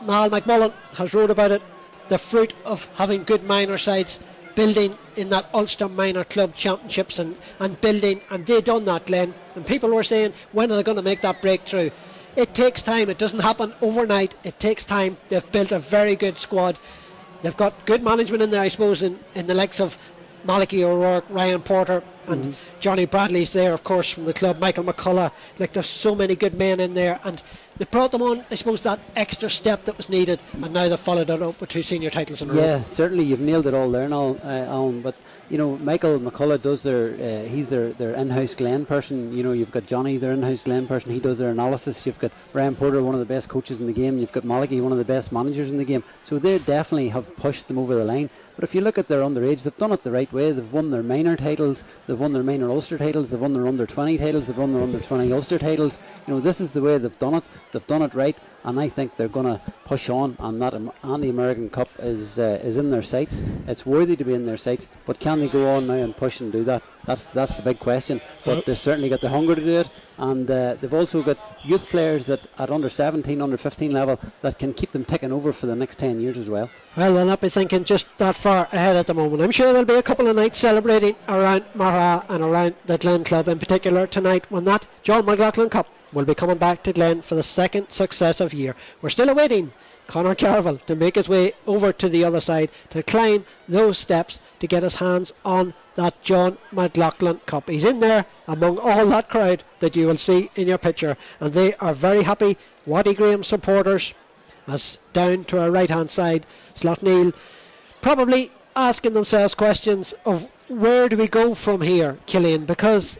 Mal McMullen has wrote about it, the fruit of having good minor sides, building in that Ulster Minor Club Championships and building, and they done that, Glen. And people were saying, when are they going to make that breakthrough? It takes time, it doesn't happen overnight, it takes time. They've built a very good squad. They've got good management in there, I suppose, in the likes of Malachy O'Rourke, Ryan Porter, and Johnny Bradley's there, of course, from the club, Michael McCullough. There's so many good men in there, and they brought them on, I suppose, that extra step that was needed, and now they've followed it up with 2 senior titles in a row. Yeah, certainly you've nailed it all there now, Alan, but Michael McCullough does he's their in-house Glen person. You've got Johnny, their in-house Glen person, he does their analysis. You've got Ryan Porter, one of the best coaches in the game. You've got Malachy, one of the best managers in the game. So they definitely have pushed them over the line. But if you look at their underage, they've done it the right way. They've won their minor titles, they've won their minor Ulster titles, they've won their under 20 titles, they've won their under 20 Ulster titles. This is the way they've done it. They've done it right, and I think they're going to push on, and that and the American Cup is in their sights. It's worthy to be in their sights, but can they go on now and push and do that? That's the big question. But they've certainly got the hunger to do it, and they've also got youth players that at under 17, under 15 level that can keep them ticking over for the next 10 years as well. Well, they'll not be thinking just that far ahead at the moment. I'm sure there'll be a couple of nights celebrating around Mara and around the Glen Club in particular tonight, when that John McLaughlin Cup will be coming back to Glen for the second successive year. We're still awaiting Conor Carville to make his way over to the other side, to climb those steps to get his hands on that John McLaughlin Cup. He's in there among all that crowd that you will see in your picture, and they are very happy. Waddy Graham supporters, as down to our right hand side, Slaughtneil, probably asking themselves questions of where do we go from here, Killian, because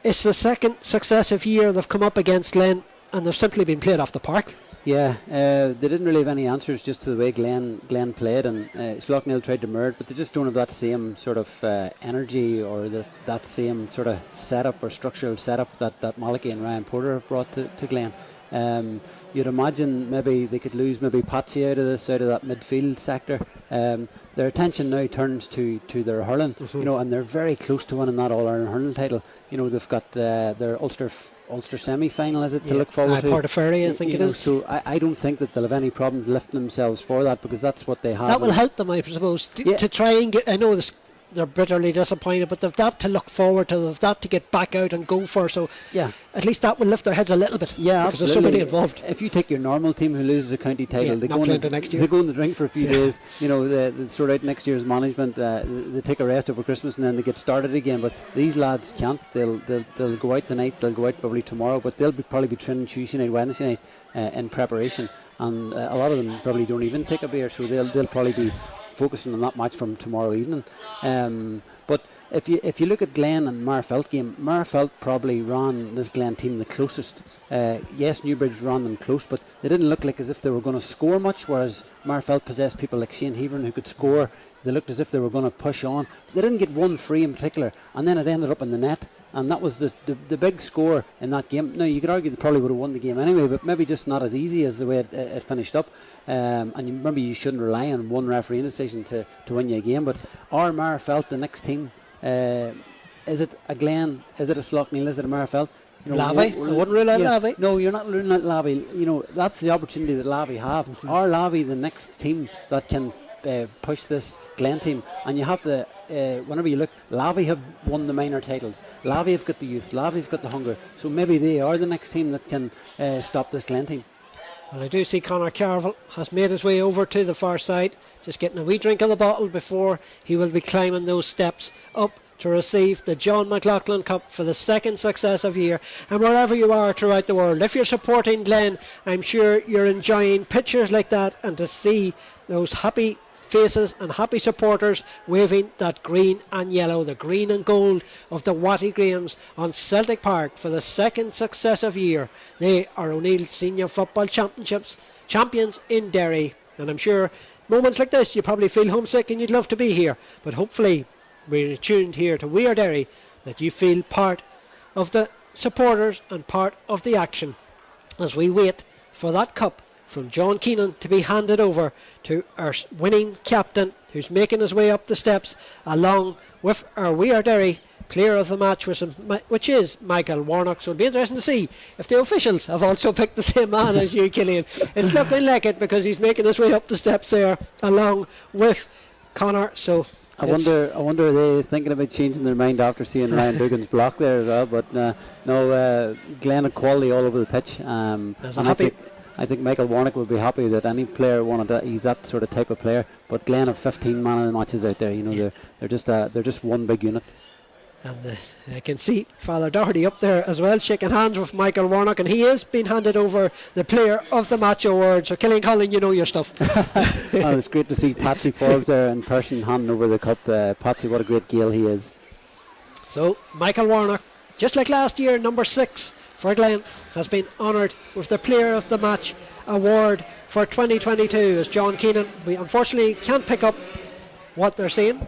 it's the second successive year they've come up against Glen, and they've simply been played off the park. Yeah, they didn't really have any answers just to the way Glen played, and Slaughtneil tried to mirror it, but they just don't have that same sort of energy or that same sort of setup or structural setup that Malachy and Ryan Porter have brought to Glen. You'd imagine maybe they could lose maybe Patsy out of that midfield sector. Their attention now turns to their hurling, and they're very close to winning that All-Ireland hurling title. They've got their Ulster semi-final, is it, to look forward to? Portaferry, I think it is. So I don't think that they'll have any problem lifting themselves for that, because that's what they have. That will help them, I suppose, to try and get. I know this, they're bitterly disappointed, but they've that to look forward to, they've that to get back out and go for, so at least that will lift their heads a little bit, because there's so many involved. If you take your normal team who loses a county title, they go in the drink for a few days, they sort out next year's management, they take a rest over Christmas and then they get started again. But these lads can't. They'll go out tonight, they'll go out probably tomorrow, but they'll probably be training Tuesday night, Wednesday night in preparation, and a lot of them probably don't even take a beer, so they'll probably be focusing on that match from tomorrow evening. But if you look at Glen and Marfelt game, Marfelt probably ran this Glen team the closest. Yes, Newbridge ran them close, but they didn't look like as if they were going to score much, whereas Marfelt possessed people like Shane Heverin who could score. They looked as if they were going to push on. They didn't get one free in particular, and then it ended up in the net, and that was the big score in that game. Now, you could argue they probably would have won the game anyway, but maybe just not as easy as the way it finished up. And remember, you shouldn't rely on one refereeing decision to win you a game. But our Marfelt, the next team, is it a Glen, is it a Slaughtneil, is it a Marfelt? Lavey? I wouldn't rule out Lavey. No, you're not ruling out Lavey. That's the opportunity that Lavey have. Our Lavey, the next team that can push this Glen team. And you have to, whenever you look, Lavi have won the minor titles. Lavi have got the youth. Lavi have got the hunger. So maybe they are the next team that can stop this Glen team. Well, I do see Conor Carville has made his way over to the far side, just getting a wee drink of the bottle before he will be climbing those steps up to receive the John McLaughlin Cup for the second successive year. And wherever you are throughout the world, if you're supporting Glen, I'm sure you're enjoying pictures like that, and to see those happy faces and happy supporters waving that green and yellow, the green and gold of the Watty Grahams on Celtic Park for the second successive year. They are O'Neill Senior Football Championships champions in Derry, and I'm sure moments like this you probably feel homesick and you'd love to be here, but hopefully we're tuned here to We Are Derry that you feel part of the supporters and part of the action as we wait for that cup from John Keenan to be handed over to our winning captain, who's making his way up the steps along with our We Are Derry player of the match, which is Michael Warnock. So it'll be interesting to see if the officials have also picked the same man as you, Killian. It's looking like it, because he's making his way up the steps there along with Conor. So I wonder are they thinking about changing their mind after seeing Ryan Dugan's block there as well. But no, Glen had quality all over the pitch. I think Michael Warnock would be happy that any player wanted that. He's that sort of type of player. But Glen have 15 man of the matches out there. You know, they're just one big unit. And I can see Father Doherty up there as well, shaking hands with Michael Warnock, and he is being handed over the Player of the Match award. So Killian Collin, you know your stuff. It's great to see Patsy Forbes there in person handing over the cup. Patsy, what a great Gael he is. So Michael Warnock, just like last year, number 6 for Glen, has been honoured with the Player of the Match award for 2022, as John Keenan, we unfortunately can't pick up what they're saying,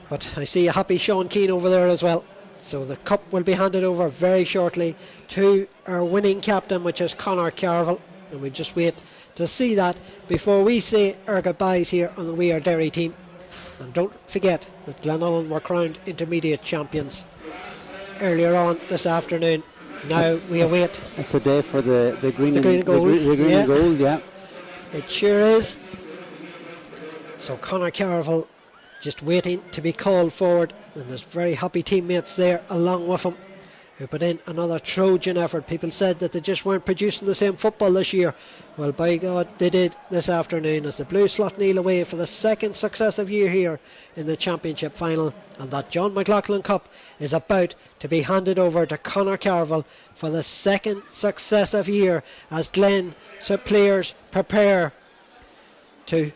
but I see a happy Sean Keane over there as well. So the cup will be handed over very shortly to our winning captain, which is Conor Carville, and we just wait to see that before we say our goodbyes here on the We Are Derry team. And don't forget that Glenullen were crowned intermediate champions earlier on this afternoon. Now we await. It's a day for the green and gold. The green and gold, yeah. It sure is. So Conor Carville just waiting to be called forward, and there's very happy teammates there along with him who put in another Trojan effort. People said that they just weren't producing the same football this year. Well, by God, they did this afternoon, as the Blues Slaughtneil away for the second successive year here in the championship final, and that John McLaughlin Cup is about to be handed over to Conor Carville for the second successive year as Glen players prepare to.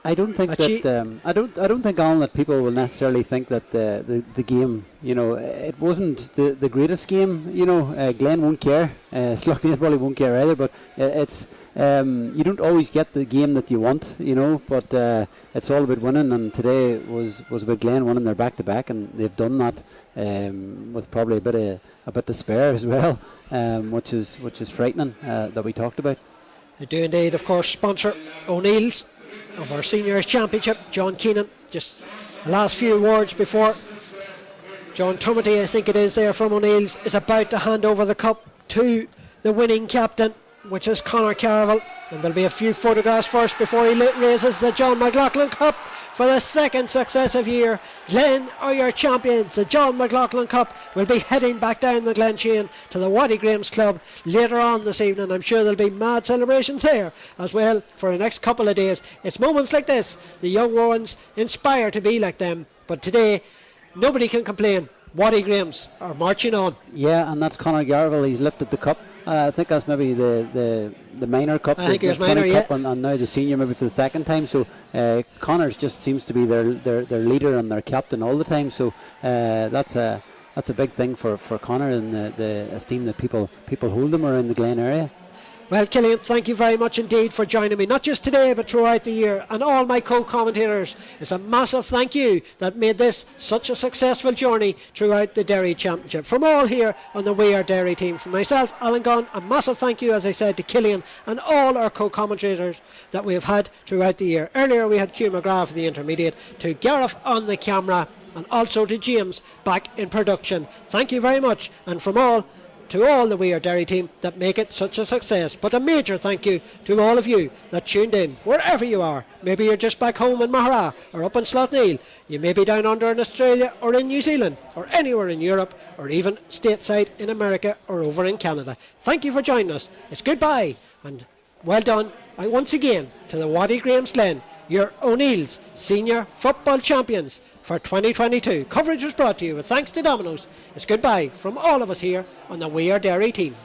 I don't think that I don't think, Alan, that people will necessarily think that the game, you know, it wasn't the greatest game. You know, Glen won't care, Slaughtneil probably won't care either. But it's you don't always get the game that you want, you know. But it's all about winning, and today was about Glen winning their back to back, and they've done that with probably a bit to spare as well, which is frightening that we talked about. They do indeed, of course, sponsor O'Neill's of our seniors championship. John Keenan, just the last few words before John Tumity, I think it is there from O'Neill's, is about to hand over the cup to the winning captain, which is Conor Carville, and there'll be a few photographs first before he raises the John McLaughlin Cup for the second successive year. Glen are your champions. The John McLaughlin Cup will be heading back down the Glen chain to the Watty Grahams Club later on this evening. I'm sure there'll be mad celebrations there as well for the next couple of days. It's moments like this the young ones inspire to be like them, but today nobody can complain. Watty Grahams are marching on. Yeah, and that's Conor Carville. He's lifted the cup. I think that's maybe the minor cup, I think it was the minor, cup, yeah. and now the senior maybe for the second time. So Connor's just seems to be their leader and their captain all the time. So that's a big thing for Conor and the esteem that people hold him around the Glen area. Well, Killian, thank you very much indeed for joining me, not just today but throughout the year, and all my co-commentators. It's a massive thank you that made this such a successful journey throughout the Derry Championship. From all here on the We Are Derry team, from myself, Alan Gunn, a massive thank you, as I said, to Killian and all our co-commentators that we have had throughout the year. Earlier we had Hugh McGrath for the intermediate, to Gareth on the camera, and also to James back in production. Thank you very much, and from all to all the Weir Dairy team that make it such a success. But a major thank you to all of you that tuned in, wherever you are. Maybe you're just back home in Mahara or up in Slaughtneil. You may be down under in Australia or in New Zealand or anywhere in Europe or even stateside in America or over in Canada. Thank you for joining us. It's goodbye and well done once again to the Waddy Graham's Glen, your O'Neill's Senior Football Champions for 2022. Coverage was brought to you with thanks to Domino's. It's goodbye from all of us here on the Weir Dairy team.